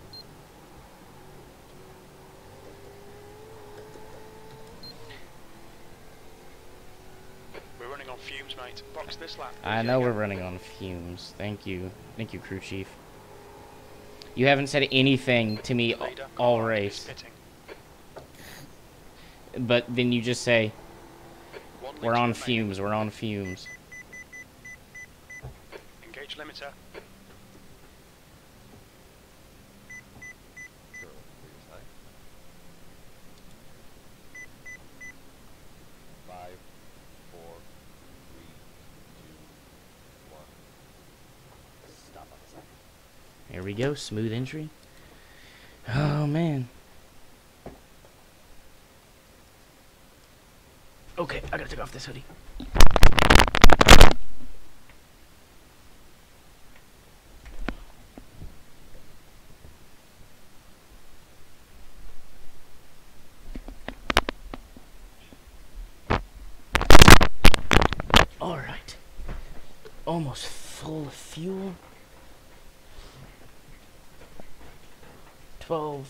We're running on fumes, mate. Box this lap. I know we're running on fumes. Thank you, crew chief. You haven't said anything to me Leader, all car is race. pitting. But then you just say, 1 we're litre on remaining. fumes, we're on fumes. Engage limiter. Five, four, three, two, one. Stop on the side. Here we go, smooth entry. Oh, man. Okay, I gotta take off this hoodie. Alright. Almost full of fuel. 12,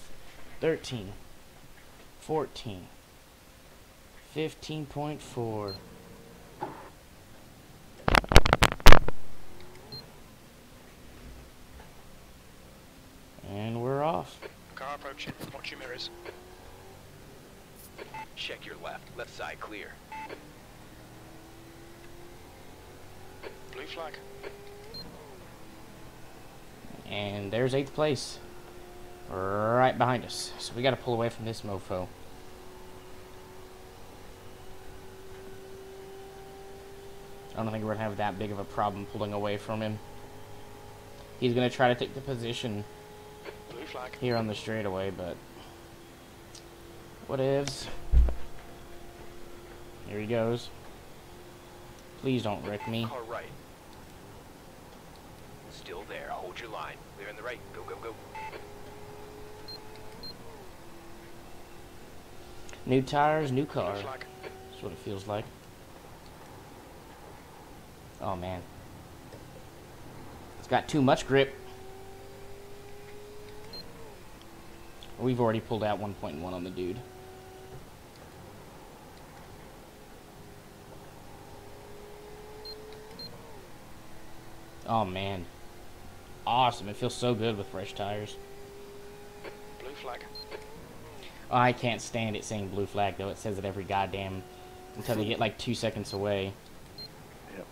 13, 14, 15.4. And we're off. Car approaching. Watch your mirrors. Check your left. Left side clear. Blue flag. And there's 8th place. Right behind us. So we gotta pull away from this mofo. I don't think we're gonna have that big of a problem pulling away from him. He's gonna try to take the position Blue flag. here on the straightaway, but whatevs. Here he goes. Please don't wreck me. Car right. Still there. I'll hold your line. Clear in the right. Go, go, go. New tires, new car. Blue flag. That's what it feels like. Oh man. It's got too much grip. We've already pulled out 1.1 on the dude. Oh man. Awesome. It feels so good with fresh tires. Blue flag. Oh, I can't stand it saying blue flag though. It says it every goddamn until they get like 2 seconds away. Yep.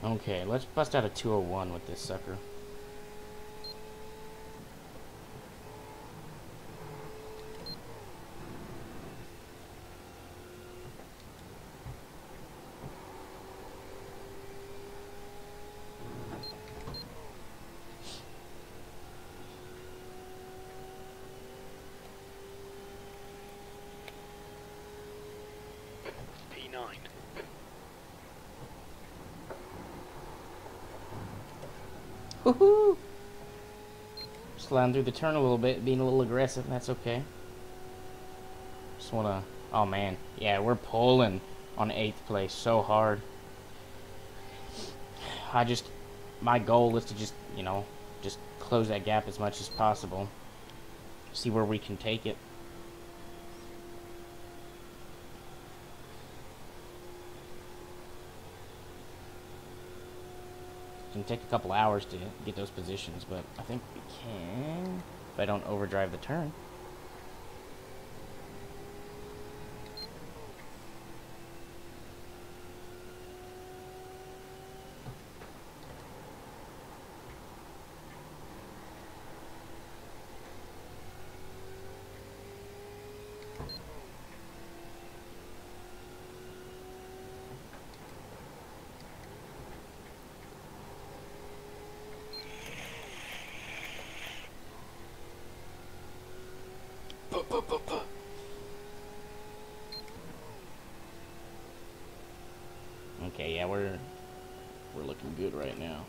Okay, let's bust out a 201 with this sucker. P9. Woohoo! Sliding through the turn a little bit, being a little aggressive, that's okay. Just wanna... Oh man, yeah, we're pulling on 8th place so hard. My goal is to just, you know, just close that gap as much as possible. See where we can take it. It can take a couple hours to get those positions, but I think we can if I don't overdrive the turn. Okay, yeah, we're looking good right now.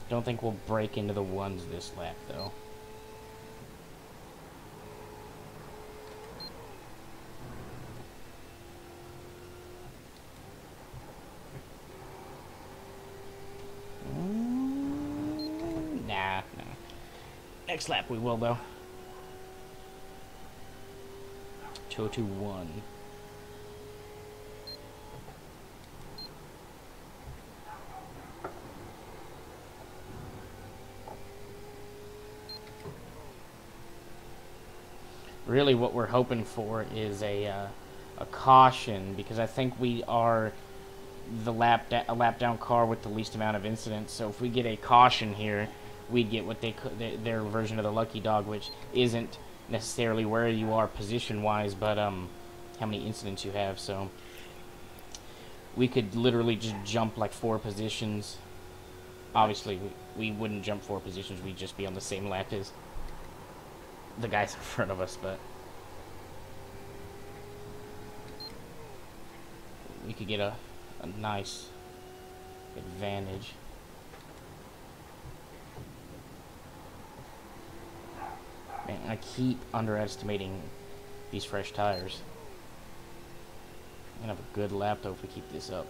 Don't think we'll break into the ones this lap, though. Nah. Next lap we will, though. 2:02.1. Really, what we're hoping for is a caution, because I think we are a lap down car with the least amount of incidents. So if we get a caution here, we'd get what their version of the lucky dog, which isn't necessarily where you are position wise, but how many incidents you have. So we could literally just jump like 4 positions. Obviously we wouldn't jump 4 positions, we'd just be on the same lap as the guys in front of us, but we could get a nice advantage. Man, I keep underestimating these fresh tires. I'm gonna have a good lap though if we keep this up.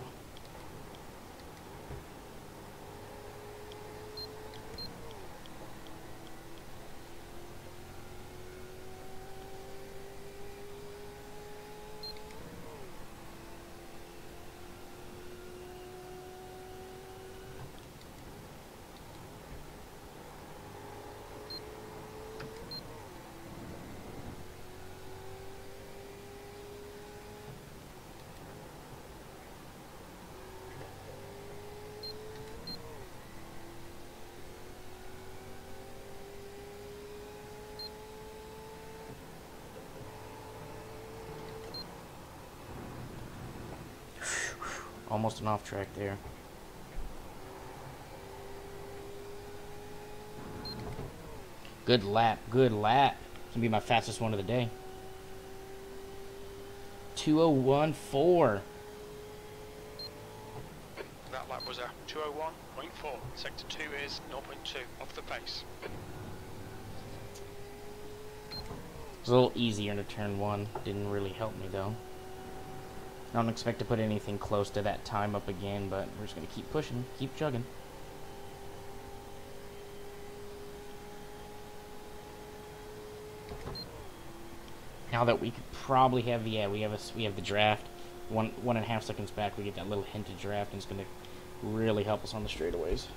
Almost an off track there. Good lap, good lap. This will be my fastest one of the day. 2:01.4. That lap was a 2:01.4. Sector 2 is 0.2 off the pace. It was a little easier into turn 1. Didn't really help me though. I don't expect to put anything close to that time up again, but we're just going to keep pushing, keep chugging. Now that we could probably have, we have the draft. 1.5 seconds back, we get that little hint of draft, and it's going to really help us on the straightaways.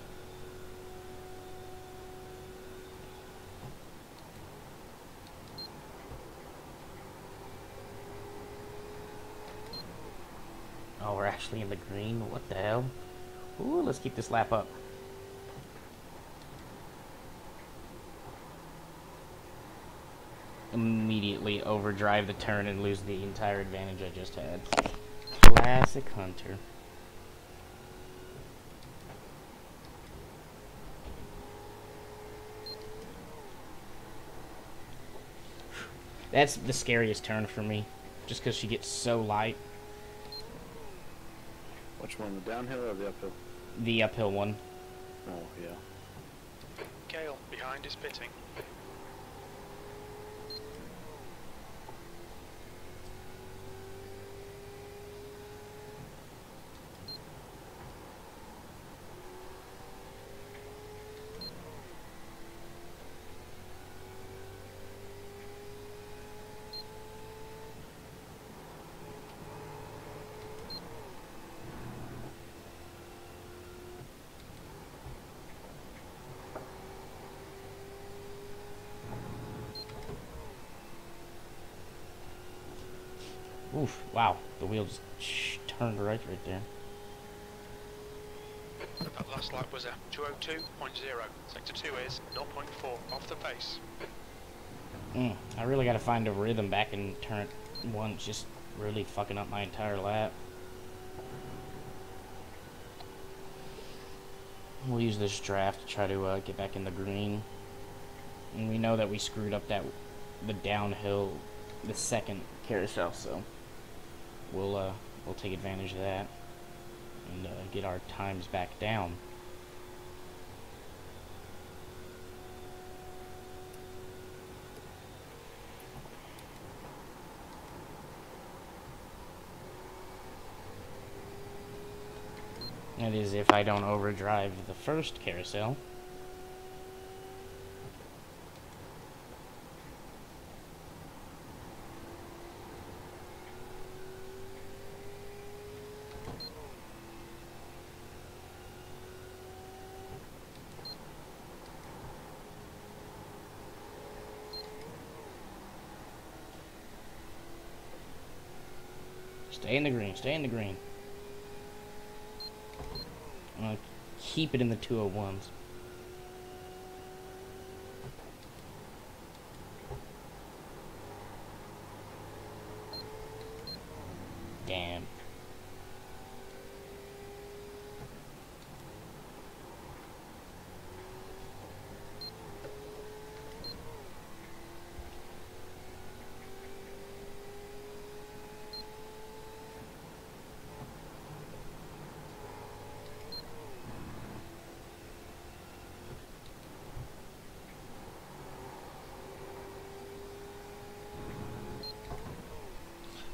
Oh, we're actually in the green. What the hell? Ooh, let's keep this lap up. Immediately overdrive the turn and lose the entire advantage I just had. Classic Hunter. That's the scariest turn for me, just because she gets so light. Which one, the downhill or the uphill? The uphill one. Oh, yeah. Gale, behind is pitting. Oof, wow, the wheel just turned right there. That last lap was a 2:02.0. Sector 2 is 0.4 off the pace. I really gotta find a rhythm back in turn 1. It's just really fucking up my entire lap. We'll use this draft to try to get back in the green. And we know that we screwed up the downhill, the second carousel, so we'll take advantage of that and get our times back down. That is if I don't overdrive the first carousel. Stay in the green. Stay in the green. I'm gonna keep it in the 201s. Damn.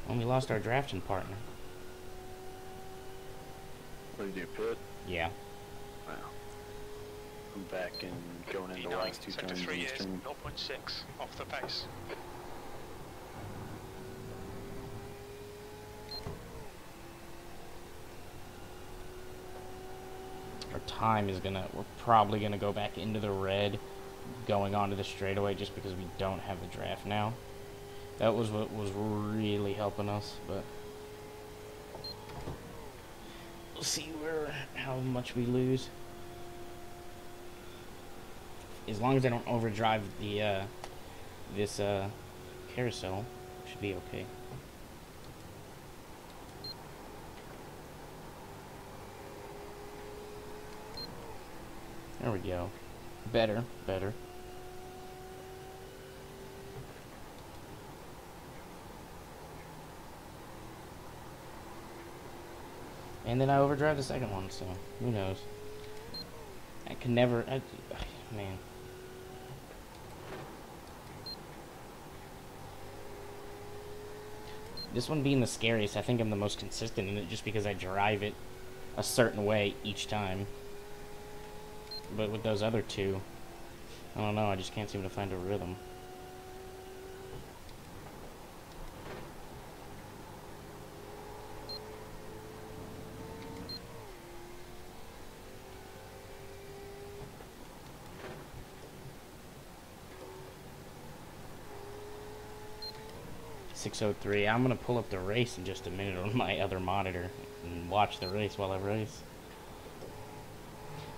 And we lost our drafting partner. What do you do, pit? Yeah. Wow. I'm back and going into the P9, last two sector turns 3 in the is stream. 0.6 off the pace. Our time is gonna, we're probably gonna go back into the red going onto the straightaway just because we don't have the draft now. That was what was really helping us, but we'll see how much we lose. As long as I don't overdrive the this carousel, should be okay. There we go. Better. And then I overdrive the second one, so who knows? I can never. Man. This one being the scariest, I think I'm the most consistent in it just because I drive it a certain way each time. But with those other two, I don't know, I just can't seem to find a rhythm. .603. I'm gonna pull up the race in just a minute on my other monitor and watch the race while I race.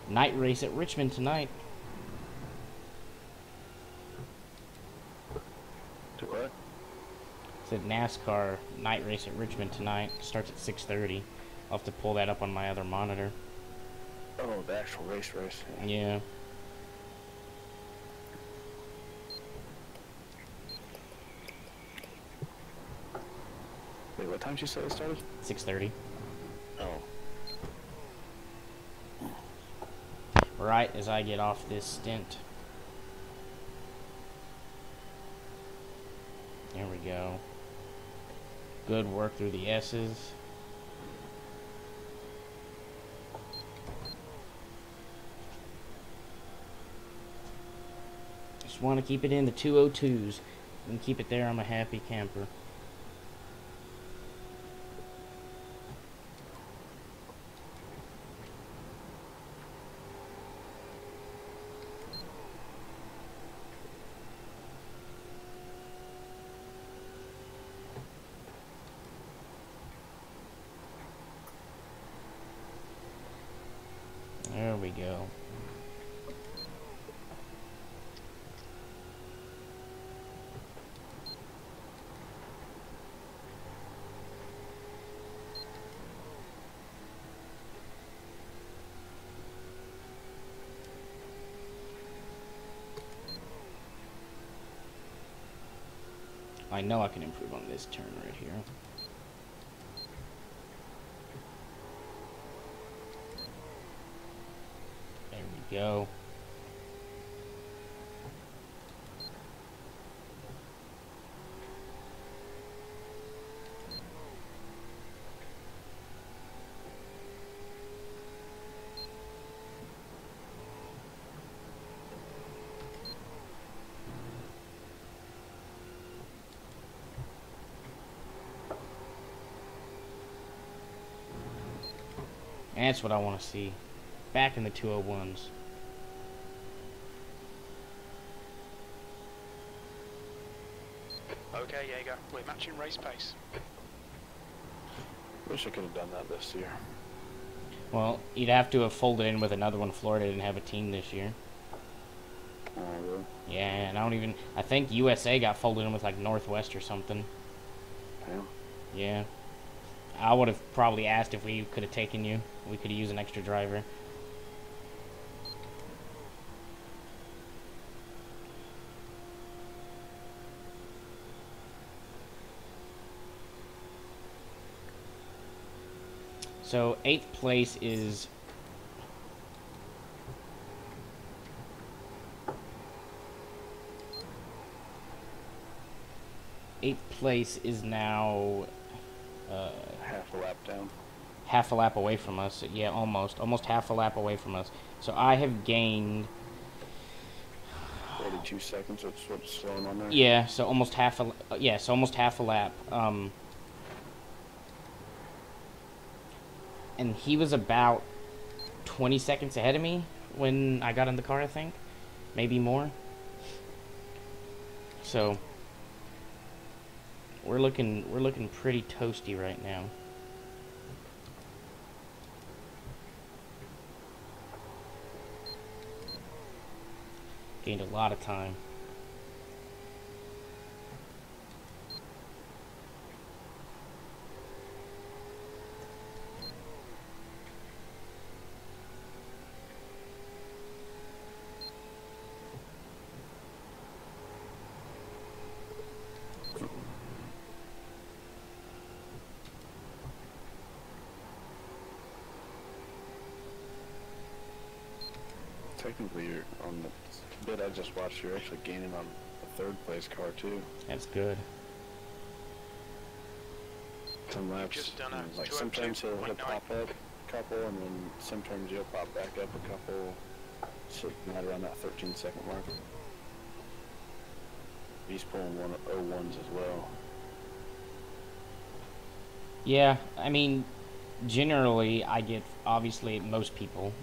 Night race at Richmond tonight. To what? Said NASCAR night race at Richmond tonight. Starts at 6:30. I'll have to pull that up on my other monitor. Oh, the actual race. Yeah. Wait, what time did you say it started? 6:30. Oh. Right as I get off this stint. There we go. Good work through the S's. Just want to keep it in the 202s and keep it there. I'm a happy camper. There we go. I know I can improve on this turn right here. There we go. That's what I want to see. Back in the 201s. Okay, Jaeger, we're matching race pace. Wish I could have done that this year. Well, you'd have to have folded in with another one. Florida didn't have a team this year. Oh, really? Yeah, and I think USA got folded in with like Northwest or something. Damn. Yeah. I would have probably asked if we could have taken you. We could have used an extra driver. So 8th place is now Half a lap down. half a lap away from us. Yeah, almost half a lap away from us. So I have gained 42 seconds. That's what's slowing on there. yeah, so almost half a lap. And he was about 20 seconds ahead of me when I got in the car, I think. Maybe more. So we're looking pretty toasty right now. Gained a lot of time. Technically, you're on the bit I just watched. You're actually gaining on a 3rd place car too. That's good. Some laps, Just done a like sometimes he'll 202.9. pop up a couple, and then sometimes he'll pop back up a couple. So right around that 13-second mark. He's pulling 101s as well. Yeah, I mean, generally, I get, obviously, most people,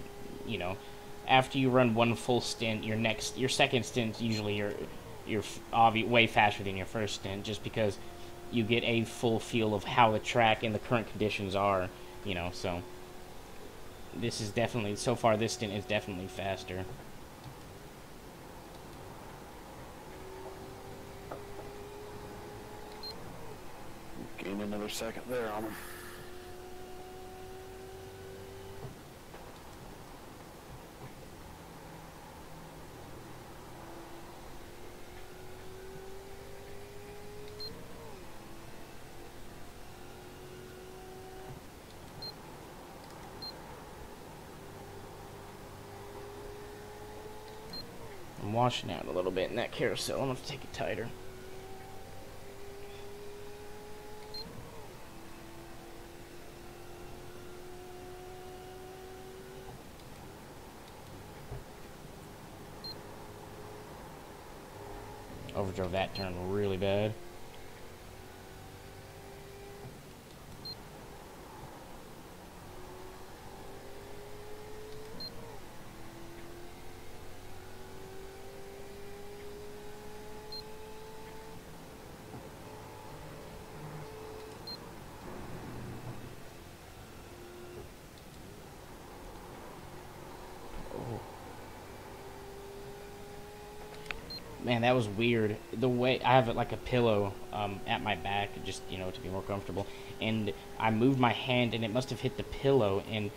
you know, after you run one full stint, your second stint, usually you're way faster than your first stint, just because you get a full feel of how the track and the current conditions are, you know, so this is definitely, so far this stint is definitely faster. Gain another second there on him. I'm washing out a little bit in that carousel. I'm going to take it tighter. Overdrove that turn really bad. Man, that was weird. The way I have it like a pillow at my back, just, you know, to be more comfortable. And I moved my hand, and it must have hit the pillow, and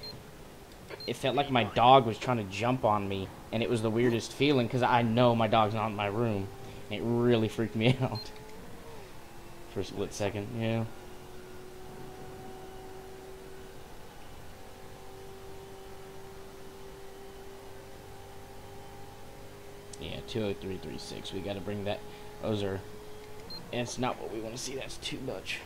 it felt like my dog was trying to jump on me. And it was the weirdest feeling, because I know my dog's not in my room. And it really freaked me out for a split second. Yeah. Yeah, 203.36. We got to bring that. Those are. And it's not what we want to see. That's too much.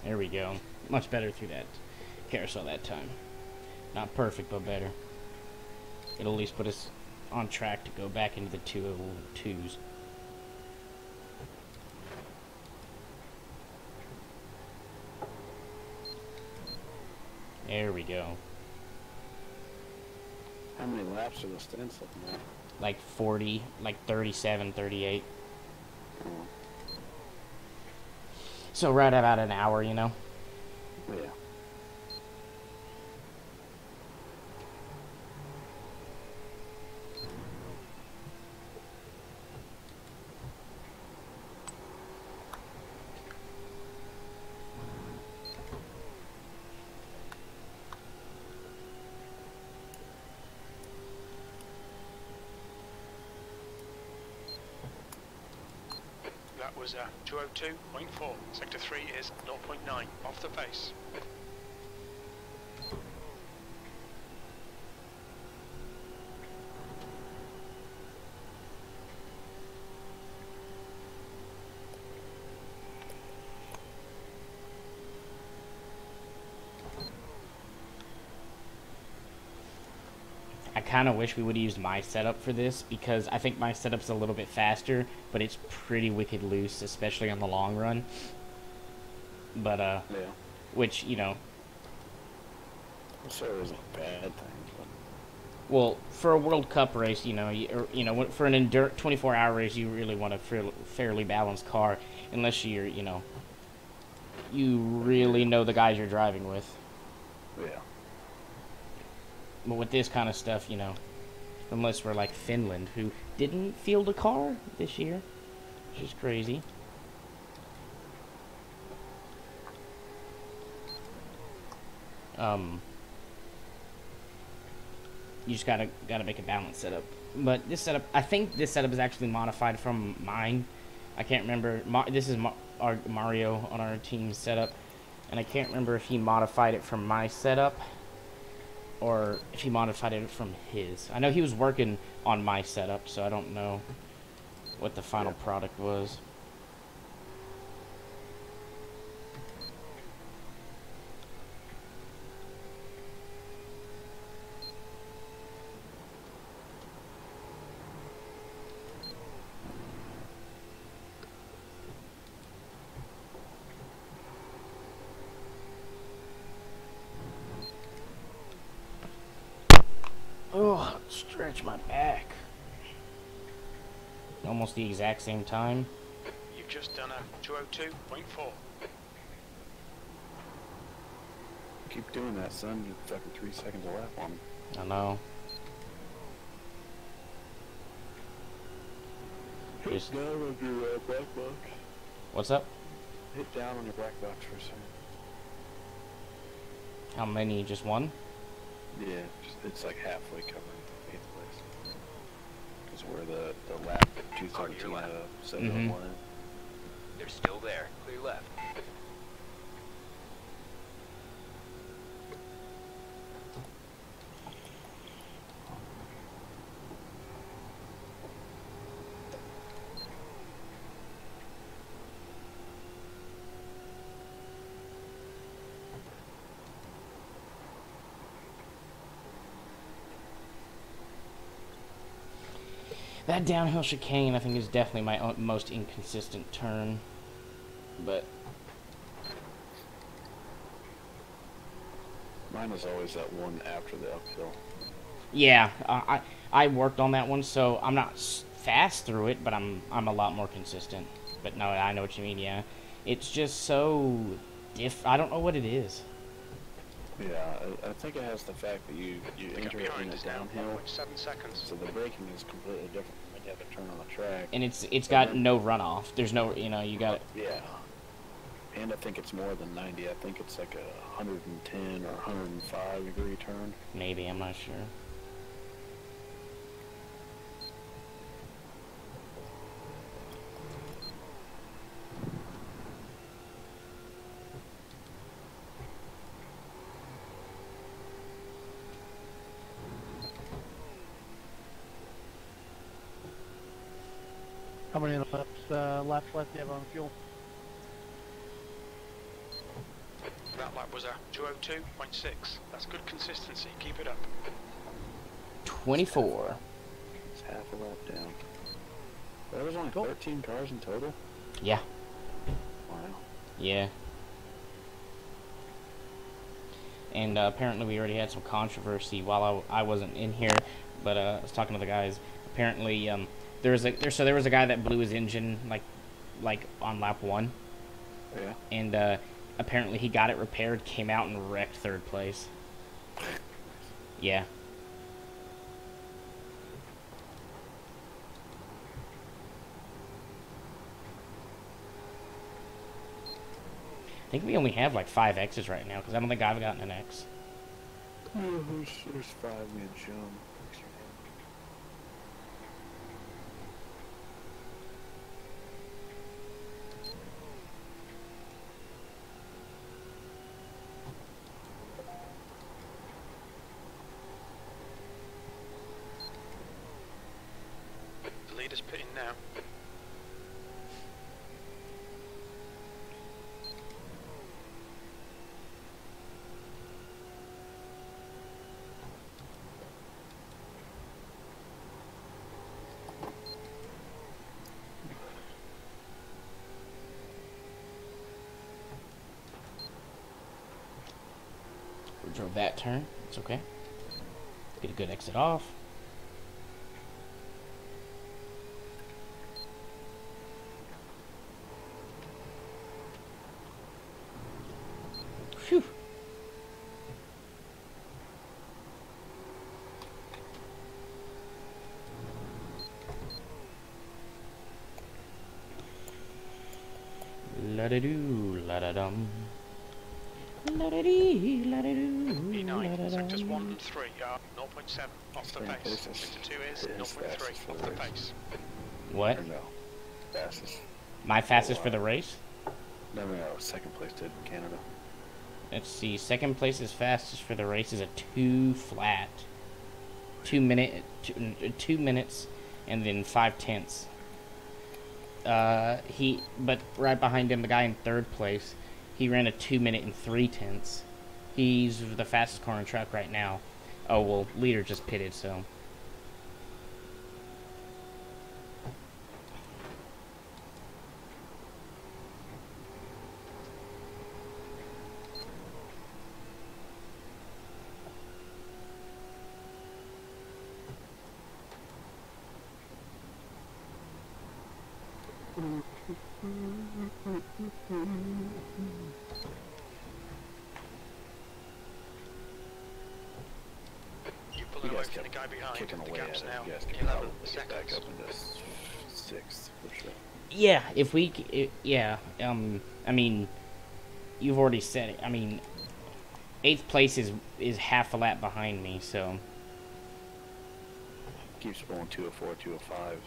There we go. Much better through that carousel that time. Not perfect, but better. It'll at least put us on track to go back into the 202s. There we go. How many laps are the stints looking at? Like 40, like 37, 38. Oh, So right about an hour, you know? yeah. That was 202.4. Sector 3 is 0.9 off the pace. I kind of wish we would have used my setup for this, because I think my setup's a little bit faster, but it's pretty wicked loose, especially on the long run. But, Yeah. which, you know, So it isn't a bad thing, but well, for a World Cup race, you know, for an 24-hour race, you really want a fairly balanced car, unless you're, you know, you really know the guys you're driving with. yeah. But with this kind of stuff, you know, unless we're like Finland, who didn't field a car this year, which is crazy. You just gotta make a balanced setup. But this setup, I think this setup is actually modified from mine. I can't remember. This is our Mario on our team setup, and I can't remember if he modified it from my setup or if he modified it from his. I know he was working on my setup, so I don't know what the final product was. Oh, stretch my back. Almost the exact same time. You've just done a 202.4. Keep doing that, son. You're fucking 3 seconds a lap on me. I know. Just, Hit down on your black box. what's up? Hit down on your black box for a second. How many? Just one? Yeah, it's like halfway covering 8th place. Because we're the lap 217 out of 701. They're still there. Clear left. That downhill chicane, I think, is definitely my most inconsistent turn. But Mine is always that one after the uphill. yeah, I worked on that one, so I'm not fast through it, but I'm a lot more consistent. But no, I know what you mean. Yeah, it's just so I don't know what it is. Yeah, I think it has the fact that you The gap enter it in behind a is now downhill, 1.7 seconds. so the braking is completely different when you have a turn on the track. And it's got no runoff. There's no, you know, you got it. Yeah. And I think it's more than 90. I think it's like a 110 or 105 degree turn. Maybe, I'm not sure. How many laps left do you have on fuel? That lap was a 202.6. That's good consistency. Keep it up. 24. It's half a lap down. There was only 13 cars in total? Yeah. Wow. Yeah. And apparently we already had some controversy while I wasn't in here, but I was talking to the guys. Apparently, there was a guy that blew his engine like on lap 1. Yeah. And apparently he got it repaired, came out and wrecked 3rd place. Yeah. I think we only have like 5 X's right now, because I don't think I've gotten an X. Oh, there's 5 me and Sean. The leader's pitting now. We drove that turn. It's okay. Get a good exit off. Phew. La-da-doo, la-da-dum. La-da-dee, la-da-doo, E9, la-da-dum. sectors 1 and 3 are 0.7 off the pace. Sector 2 is 0.3 off the pace. What? Or no. Fastest. My fastest for the race? No, second place did in Canada. Let's see. Second place is fastest for the race is a 2 flat. 2 minutes and then 5 tenths. But right behind him, the guy in 3rd place, he ran a 2 minute and 3 tenths. He's the fastest car on track right now. Oh, well, leader just pitted, so. You're pulling away from the guy behind. Kicking The away at gap's it. now You guys can 11 probably get back seconds. up into 6th for sure. Yeah, if we, yeah, I mean, you've already said it. I mean, 8th place is half a lap behind me, so. Keeps pulling 204, 205s.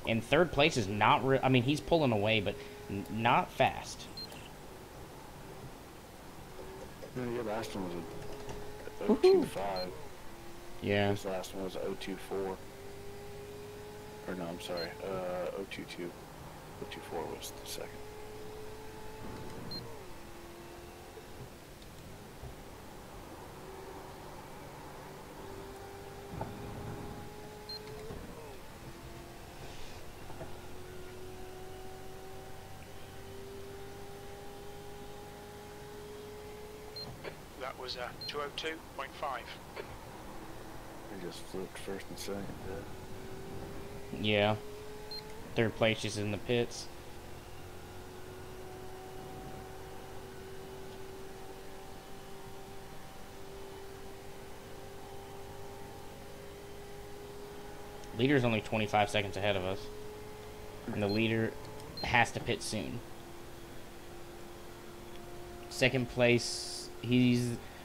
And 3rd place is not, I mean, he's pulling away, but not fast. Yeah, your last one was a 025. Yeah. His last one was 024. Or no, I'm sorry, 022. 024 was the second. That was a 202.5. He just flipped 1st and 2nd. Yeah. 3rd place is in the pits. Leader's only 25 seconds ahead of us. And the leader has to pit soon. 2nd place,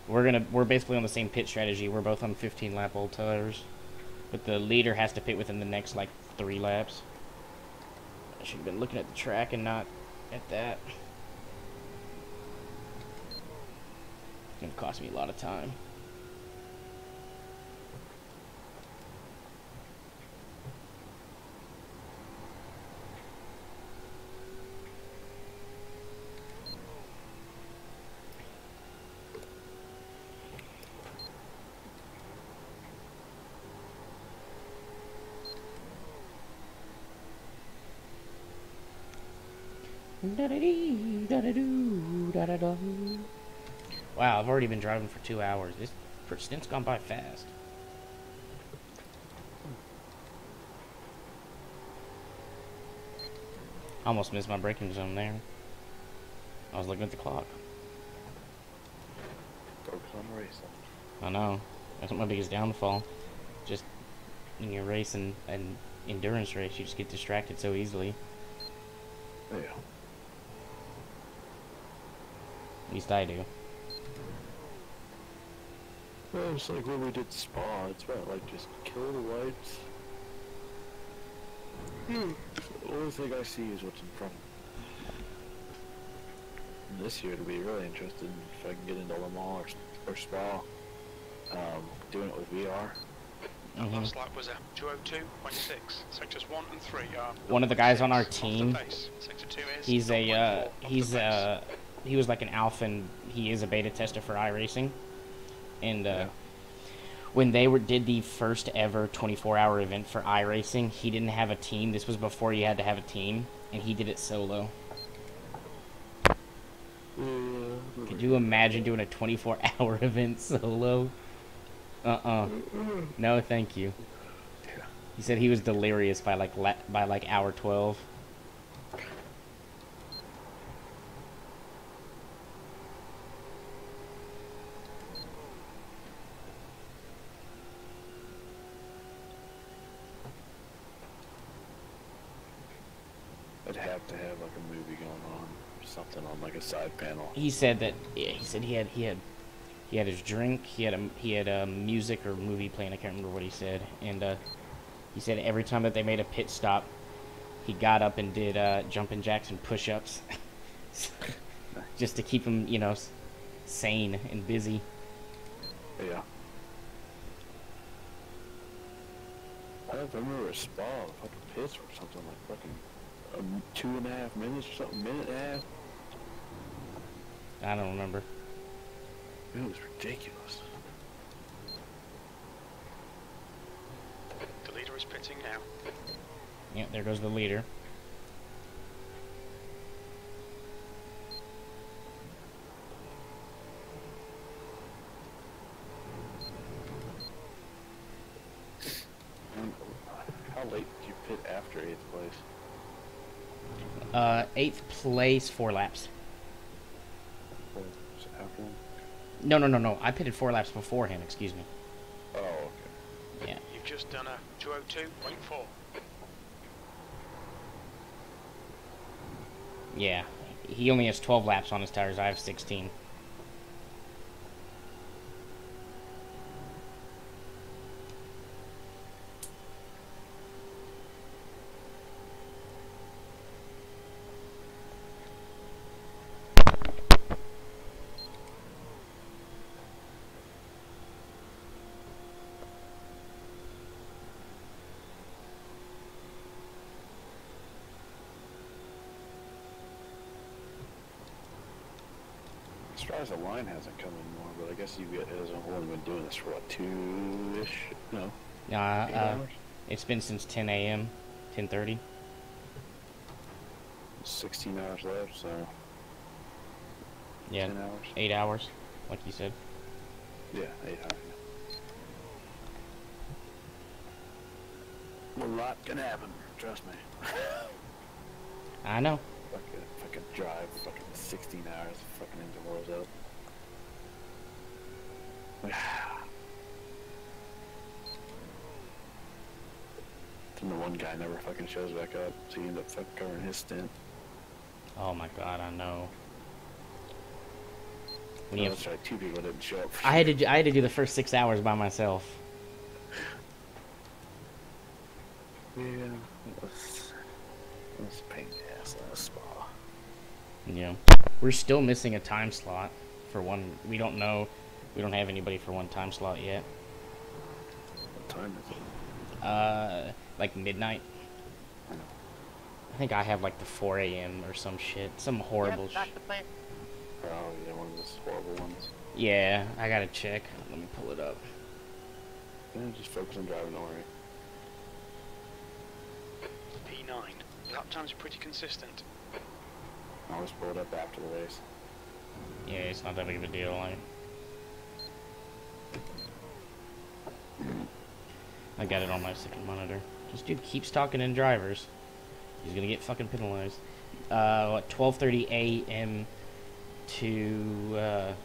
we're basically on the same pit strategy. We're both on 15 lap old tires. But the leader has to pit within the next like 3 laps. I should have been looking at the track and not at that. It's gonna cost me a lot of time. Wow, I've already been driving for 2 hours. This stint's gone by fast. Almost missed my braking zone there. I was looking at the clock. Focus on the racing. I know. That's my biggest downfall. Just when you're racing an endurance race, you just get distracted so easily. Yeah. At least I do. Well, it's like when we did Spa, it's about like just kill the lights. The only thing I see is what's in front of me. And this year, to be really interested if I can get into Le Mans or Spa, doing it with VR. Last lap was at 2:02.6. Sectors 1 and 3 are. One of the guys on our off the team, pace. Sector 2 is he's 0.4 off the pace. he was like an alpha and he is a beta tester for iRacing. And when they did the first ever 24-hour event for iRacing, he didn't have a team. This was before you had to have a team, and he did it solo. Could you imagine doing a 24-hour event solo? No, thank you. He said he was delirious by like hour 12. I'd have to have like a movie going on, or something on like a side panel. He said that. Yeah, he said he had his drink. He had a music or movie playing. I can't remember what he said. And he said every time that they made a pit stop, he got up and did jumping jacks and push-ups, just to keep him, you know, sane and busy. Yeah. I don't remember a Spa, fucking pits or something like fucking 2.5 minutes or something, minute and a half. I don't remember. It was ridiculous. The leader is pitting now. Yeah, there goes the leader. How late did you pit after 8th place? 8th place, 4 laps. After him? No. I pitted 4 laps before him. Excuse me. Oh, okay. Yeah. You've just done a 2:02.4. Yeah. He only has 12 laps on his tires. I have 16. As far as the line hasn't come anymore, but I guess you guys have only been doing this for what, 2-ish? No? 8 hours? It's been since 10 a.m., 10:30. 16 hours left, so Yeah, 10 hours? 8 hours, like you said. Yeah, 8 hours. A lot can happen, trust me. I know. Fucking drive fucking 16 hours fucking into Warzone. Then the one guy never fucking shows back up, so you end up fucking covering his stint. Oh my god, I know. When No, you that's right, 2 people didn't show up. I had to do the first 6 hours by myself. Yeah, it was a pain in the ass last Spa. Yeah. We're still missing a time slot for one. We don't know. We don't have anybody for one time slot yet. What time is it? Like midnight. I think I have like the 4 a.m. or some shit. Some horrible shit. Oh, yeah, one of those horrible ones. Yeah, I gotta check. Let me pull it up. Yeah, just focus on driving, don't worry. P9. Lap times are pretty consistent. I always pull it up after the race. Yeah, it's not that big of a deal. I got it on my second monitor. This dude keeps talking in drivers. He's gonna get fucking penalized. What, 12:30 a.m. to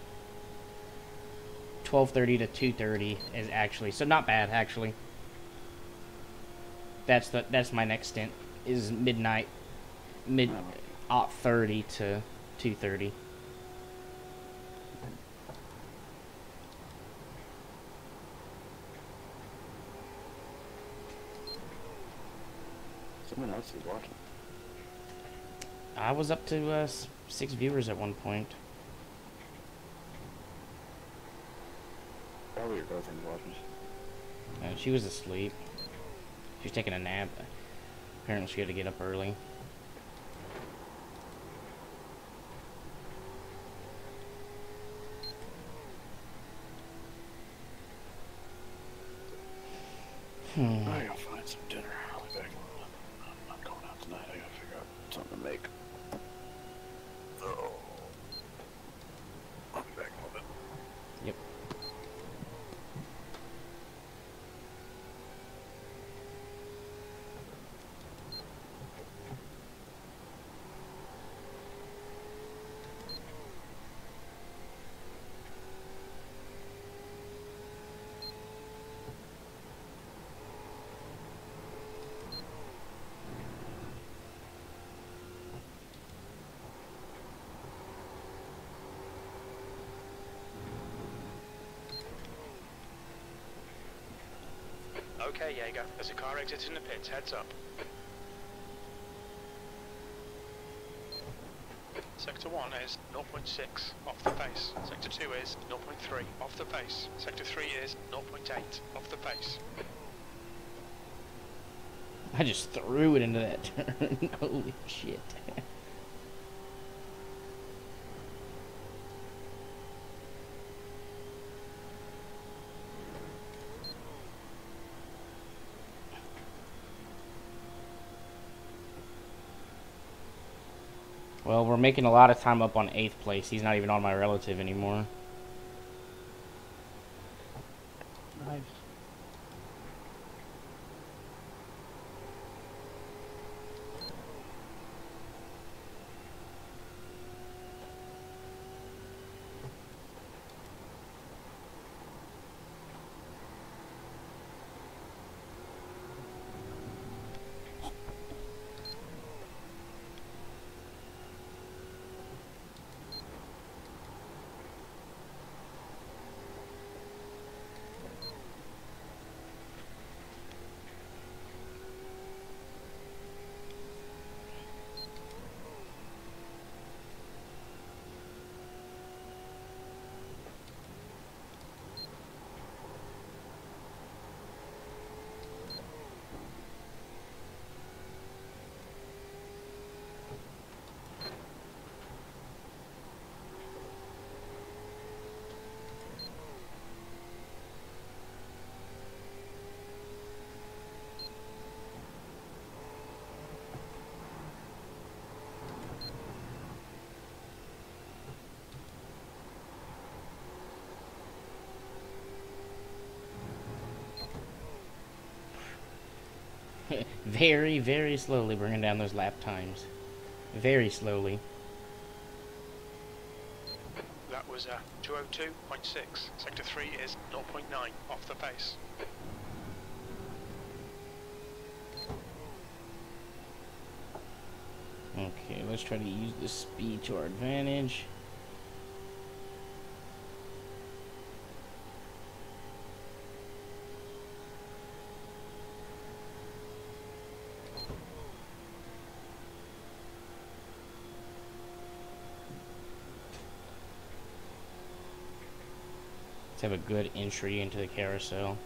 12:30 to 2:30 is actually, so not bad actually. That's my next stint, is midnight, 30 to 2:30. Someone else is watching. I was up to 6 viewers at one point. Probably your girlfriend's watching. And she was asleep. She was taking a nap. Apparently she had to get up early. I gotta find some dinner. I'll be back. I'm not going out tonight. I gotta figure out something to make. Oh. I'll be back in a little bit. Yep. Okay, Jaeger. There's a car exiting the pits. Heads up. Sector 1 is 0.6 off the pace. Sector 2 is 0.3 off the pace. Sector 3 is 0.8 off the pace. I just threw it into that turn. Holy shit. Well, we're making a lot of time up on 8th place. He's not even on my relative anymore. Nice. Very, very slowly bringing down those lap times. Very slowly. That was 202.6. Sector 3 is 0.9 off the pace. Okay, let's try to use the speed to our advantage. Let's have a good entry into the carousel.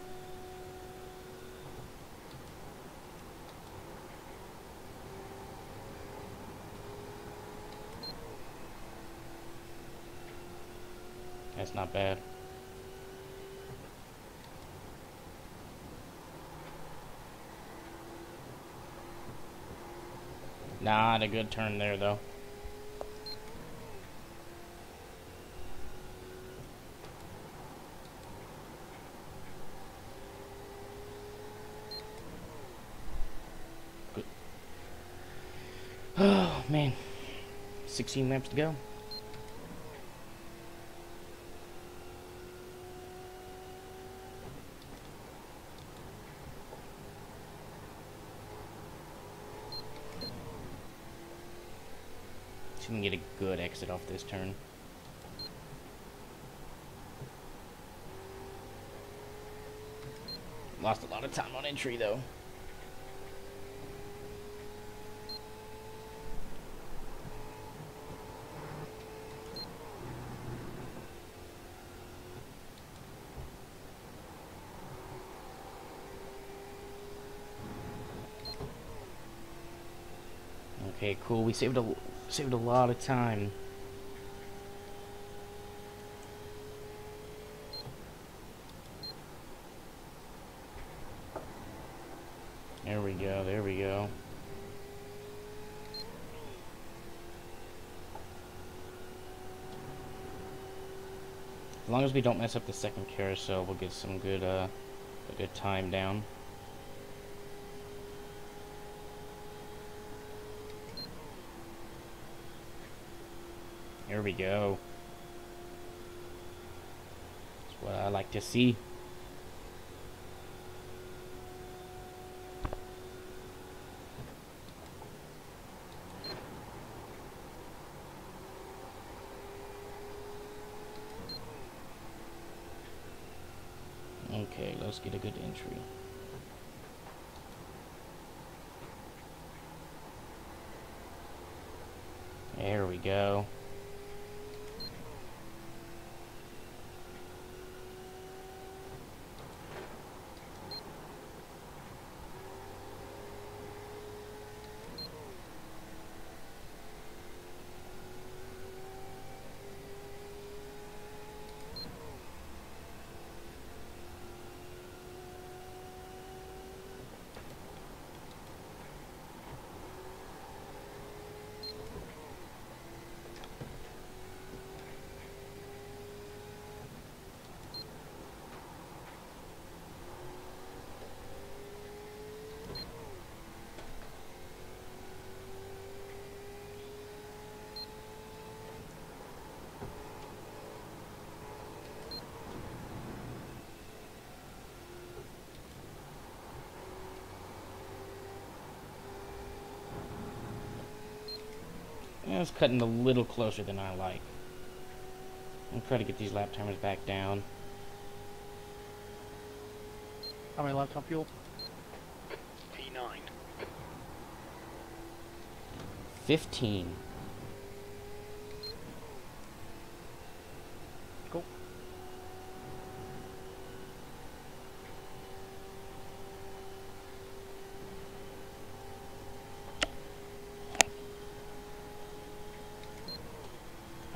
That's not bad. Not a good turn there, though. man. 16 laps to go. So we can get a good exit off this turn. Lost a lot of time on entry though. Okay, cool. We saved a lot of time. There we go. There we go. As long as we don't mess up the second carousel, we'll get some good a good time down. Here we go. That's what I like to see. Okay, let's get a good entry. There we go. Yeah, it's cutting a little closer than I like. I'm trying to get these lap timers back down. How many laps on fuel? P9. 15. Cool.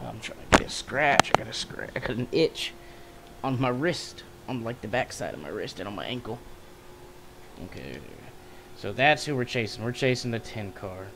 I'm trying to get a scratch. I got an itch on my wrist, on like the back side of my wrist and on my ankle. Okay, so that's who we're chasing. We're chasing the 10 car.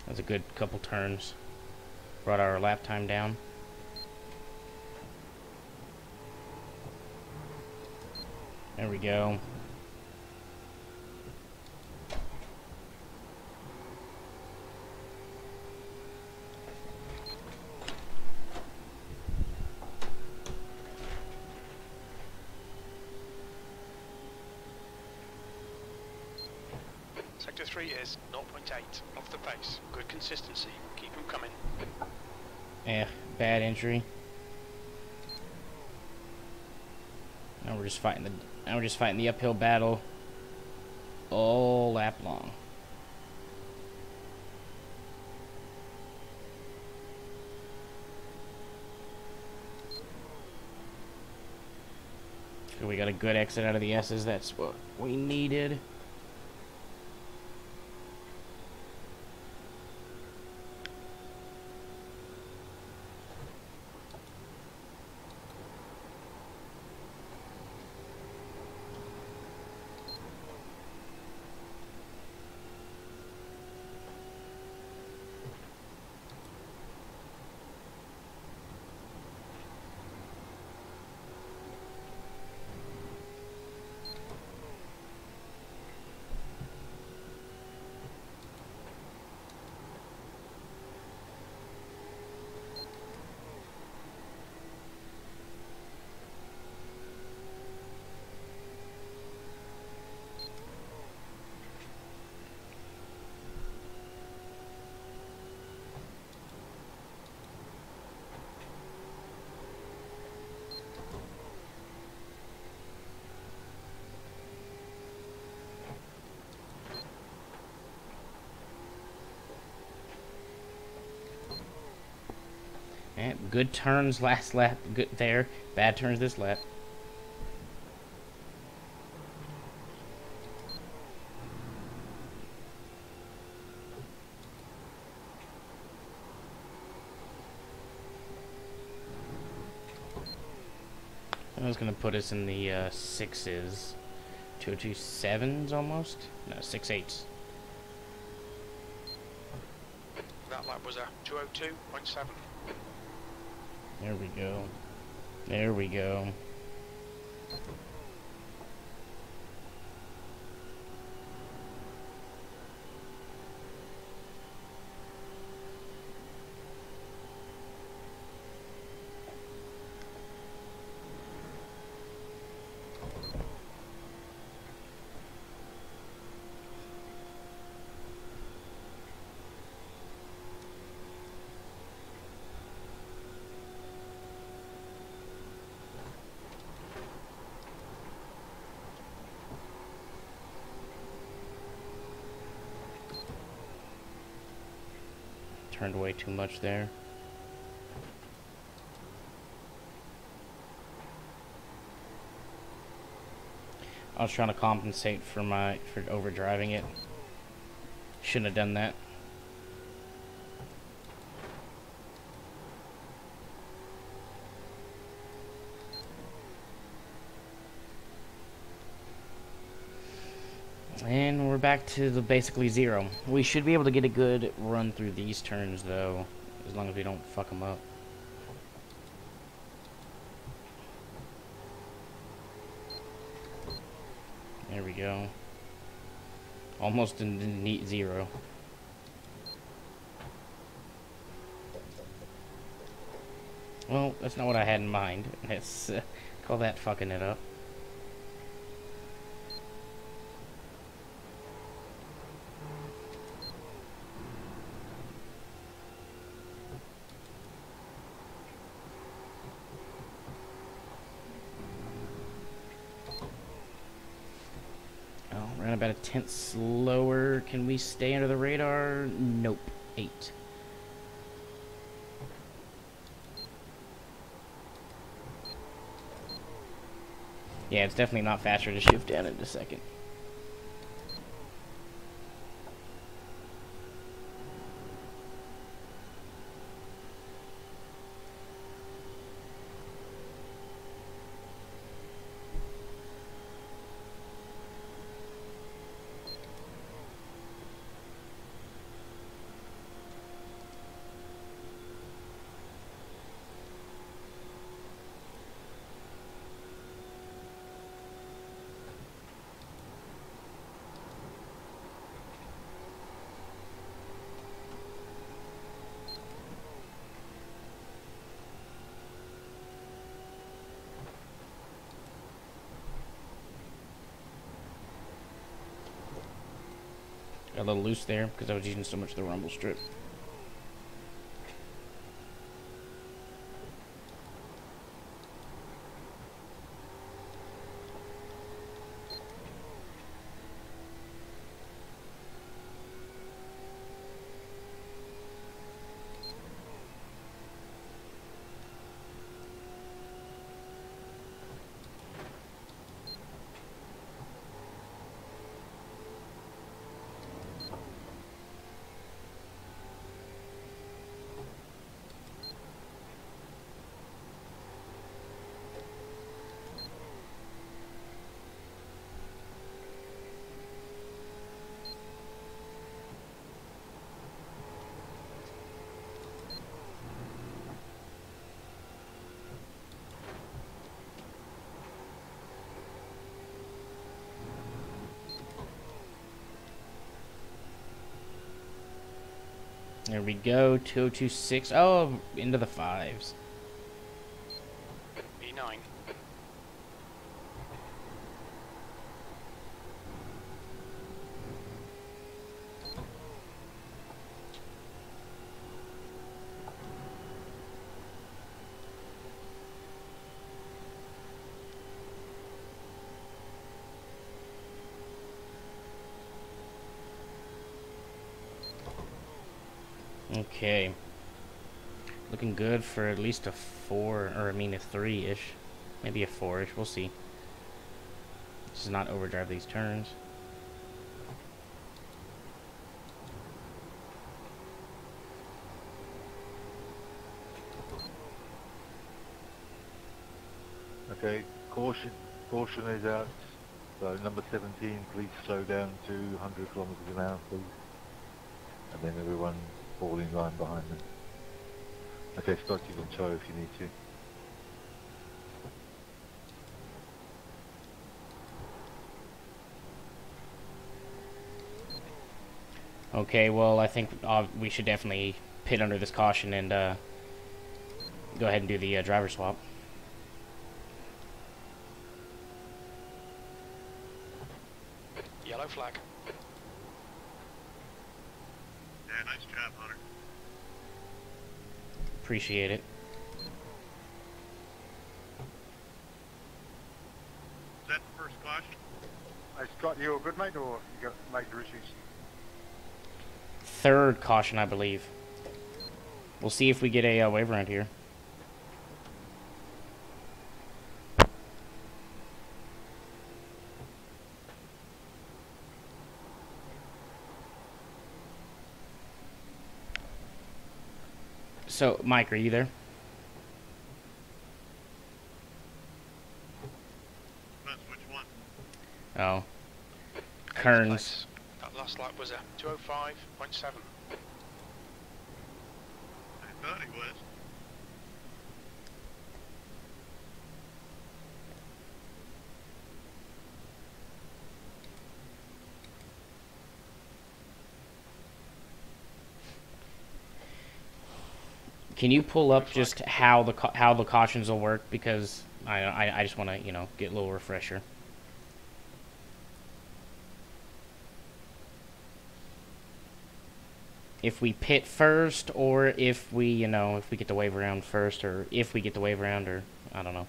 That's a good couple turns. Brought our lap time down. There we go. Sector 3 is 0.8 off the pace. Good consistency. Keep them coming. Bad entry. Now we're just fighting the uphill battle all lap long. We got a good exit out of the S's. That's what we needed. And good turns last lap. Good there. Bad turns this lap. I was gonna put us in the sixes, 227s almost. No, 6.8s. That lap was a 202.7. There we go. There we go. Turned way too much there. I was trying to compensate for overdriving it. Shouldn't have done that. And we're back to the basically zero. We should be able to get a good run through these turns, though, as long as we don't fuck them up. There we go. Almost in the neat zero. Well, that's not what I had in mind. Let's call that fucking it up. Ran about a tenth slower. Can we stay under the radar? Nope. 8. Yeah, it's definitely not faster to shift down into second. a little loose there because I was using so much of the rumble strip. There we go, 2026. Oh, into the fives. E9. Okay. Looking good for at least a 4, or I mean a 3-ish. Maybe a 4-ish, we'll see. Just not overdrive these turns. Okay, caution is out. So number 17, please slow down to 100 kilometers an hour, please. And then everyone fall in line behind them. Okay, Scott, you can tow if you need to. Okay, well, I think we should definitely pit under this caution and go ahead and do the driver swap. Yellow flag. Yeah, nice job, Hunter. Appreciate it. Is that the first caution? Hey Scott, you all good, mate, or you got major issues? Third caution, I believe. We'll see if we get a wave around here. So, Mike, are you there? That's which one? Oh. Eighth Kearns. place. That last lap was a 205.7. I thought he was. Can you pull up just how the cautions will work, because I just want to, you know, get a little refresher. If we pit first, or if we, you know, if we get the wave around first, or if we get the wave around, or I don't know.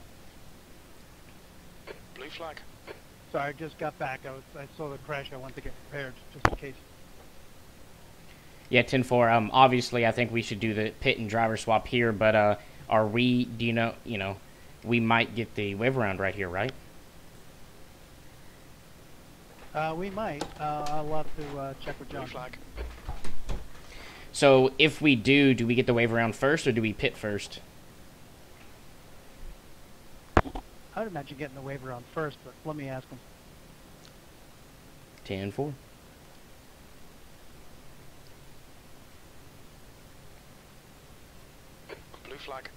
Blue flag. Sorry, I just got back. I saw the crash. I wanted to get prepared just in case. Yeah, 10-4. Obviously, I think we should do the pit and driver swap here, but are we? Do you know, we might get the wave around right here, right? We might. I'll have to check with Blue John. flag. So if we do we get the wave around first, or do we pit first? I would imagine getting the wave around first, but let me ask him. 10-4. Blue flag.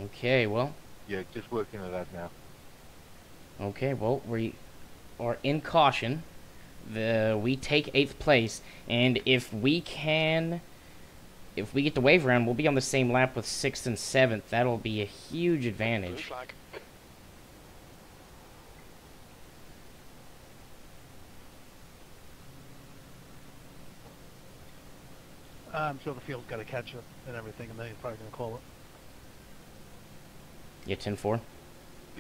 Okay, well. Yeah, just working on that now. Okay, well, we are in caution. We take 8th place, and if we get the wave around, we'll be on the same lap with 6th and 7th. That'll be a huge Blue advantage. flag. I'm sure the field's got to catch it and everything, and then he's probably going to call it. Yeah, 10-4.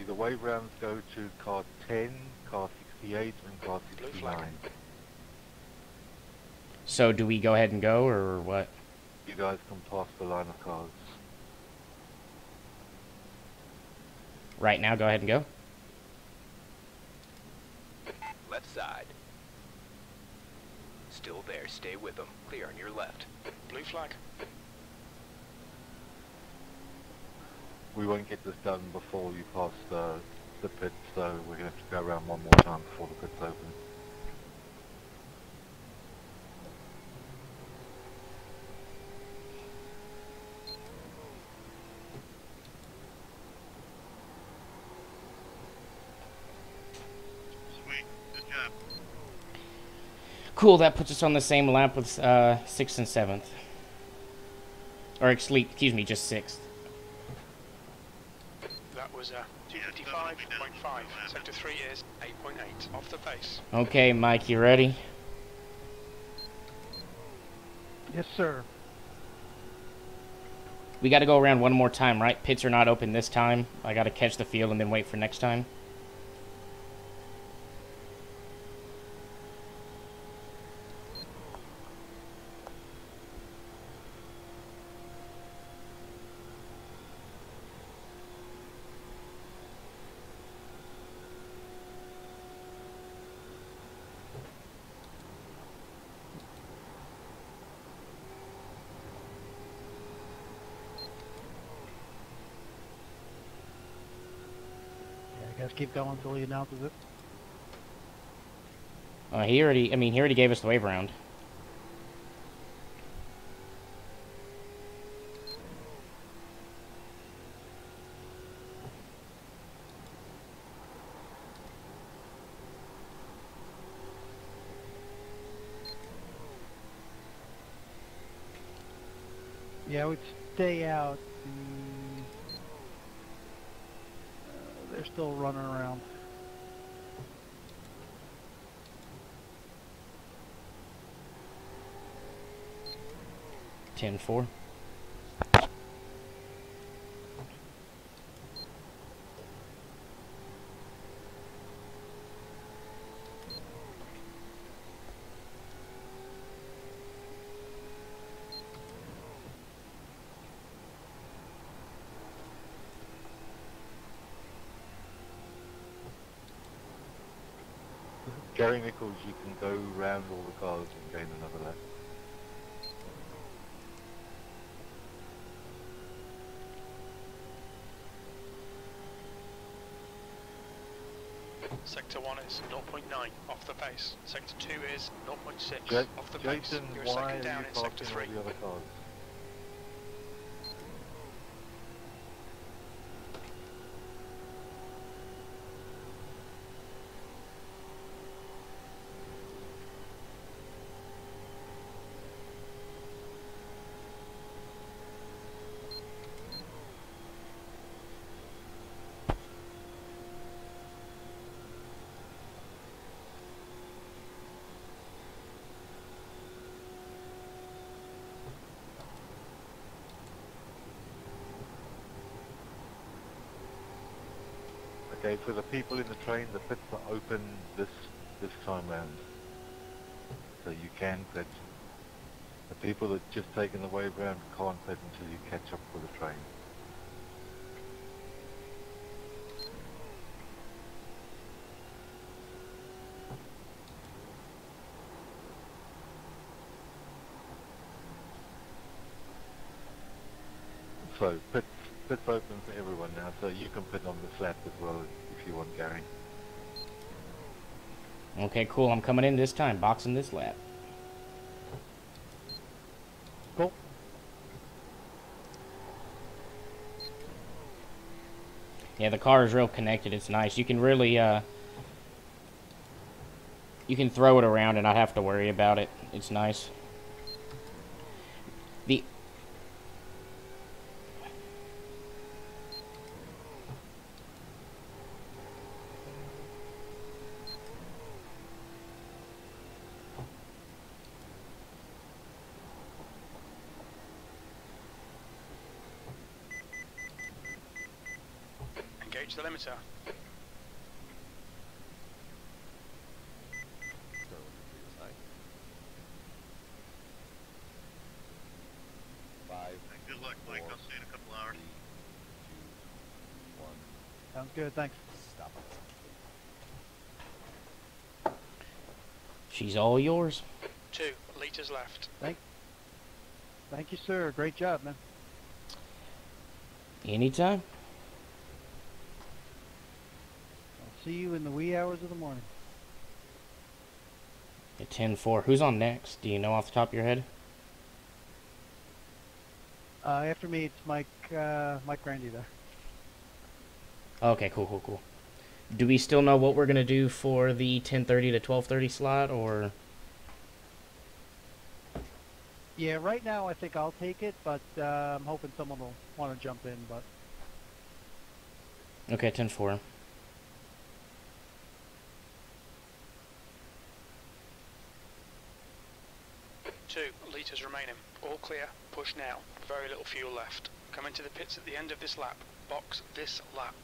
The wave rounds go to car 10, car 68, and car Blue flag. 69. So do we go ahead and go, or what? You guys can pass the line of cars. Right now, go ahead and go. Left side. Still there. Stay with them. Clear on your left. Blue flag. We won't get this done before you pass the pit, so we're going to have to go around one more time before the pit's open. Sweet. Good job. Cool, that puts us on the same lap with 6th and 7th. Or excuse me, just 6th. That was 255.5. Sector 3 is 8.8 off the pace. Okay, Mike, you ready? Yes, sir. We got to go around one more time, right? Pits are not open this time. I got to catch the field and then wait for next time. Yeah, I guess keep going until he announces it. He already gave us the wave round. Yeah, I would stay out. They're still running around. Ten four. Gary Nichols, you can go round all the cars and gain another lap. Sector 1 is 0.9 off the pace. Sector 2 is 0.6 Ja- off the pace. Jason, You're why second are down you in Sector passing 3. all the other cars? Okay, for the people in the train, the pits are open this time round, so you can pit. The people that just taken the wave round can't pit until you catch up with the train. So pits open for everyone now, so you can pit on this lap as well if you want, Gary. Okay, cool. I'm coming in this time, boxing this lap. Cool. Yeah, the car is real connected. It's nice. You can really, you can throw it around and not have to worry about it. It's nice. The reach the limiter. Start looking for your sign. 5, Good luck, Mike. I'll see you in a couple hours. 3, 2, 1. Sounds good, thanks. Stop on the sign. She's all yours. 2 liters left. Thank you, sir. Great job, man. Anytime. I'll see you in the wee hours of the morning. At 10-4. Who's on next? Do you know off the top of your head? After me, it's Mike Grandy there. Okay, cool. Do we still know what we're going to do for the 10:30 to 12:30 slot, or? Yeah, right now I think I'll take it, but I'm hoping someone will want to jump in, but... Okay, 10-4. Two liters remaining. All clear. Push now. Very little fuel left. Come into the pits at the end of this lap. Box this lap.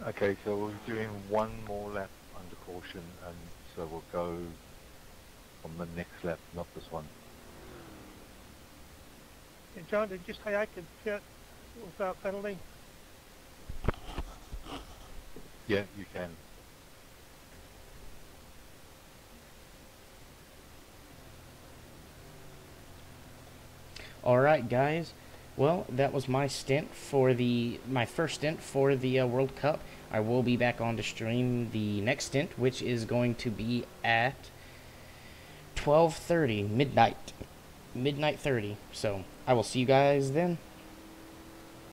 Okay, so we're doing one more lap under caution, and so we'll go on the next lap, not this one. And John, did you say I could pit without penalty? Yeah, you can. Alright, guys. Well, that was my stint for my first stint for the World Cup. I will be back on to stream the next stint, which is going to be at 12:30 midnight 30. So I will see you guys then.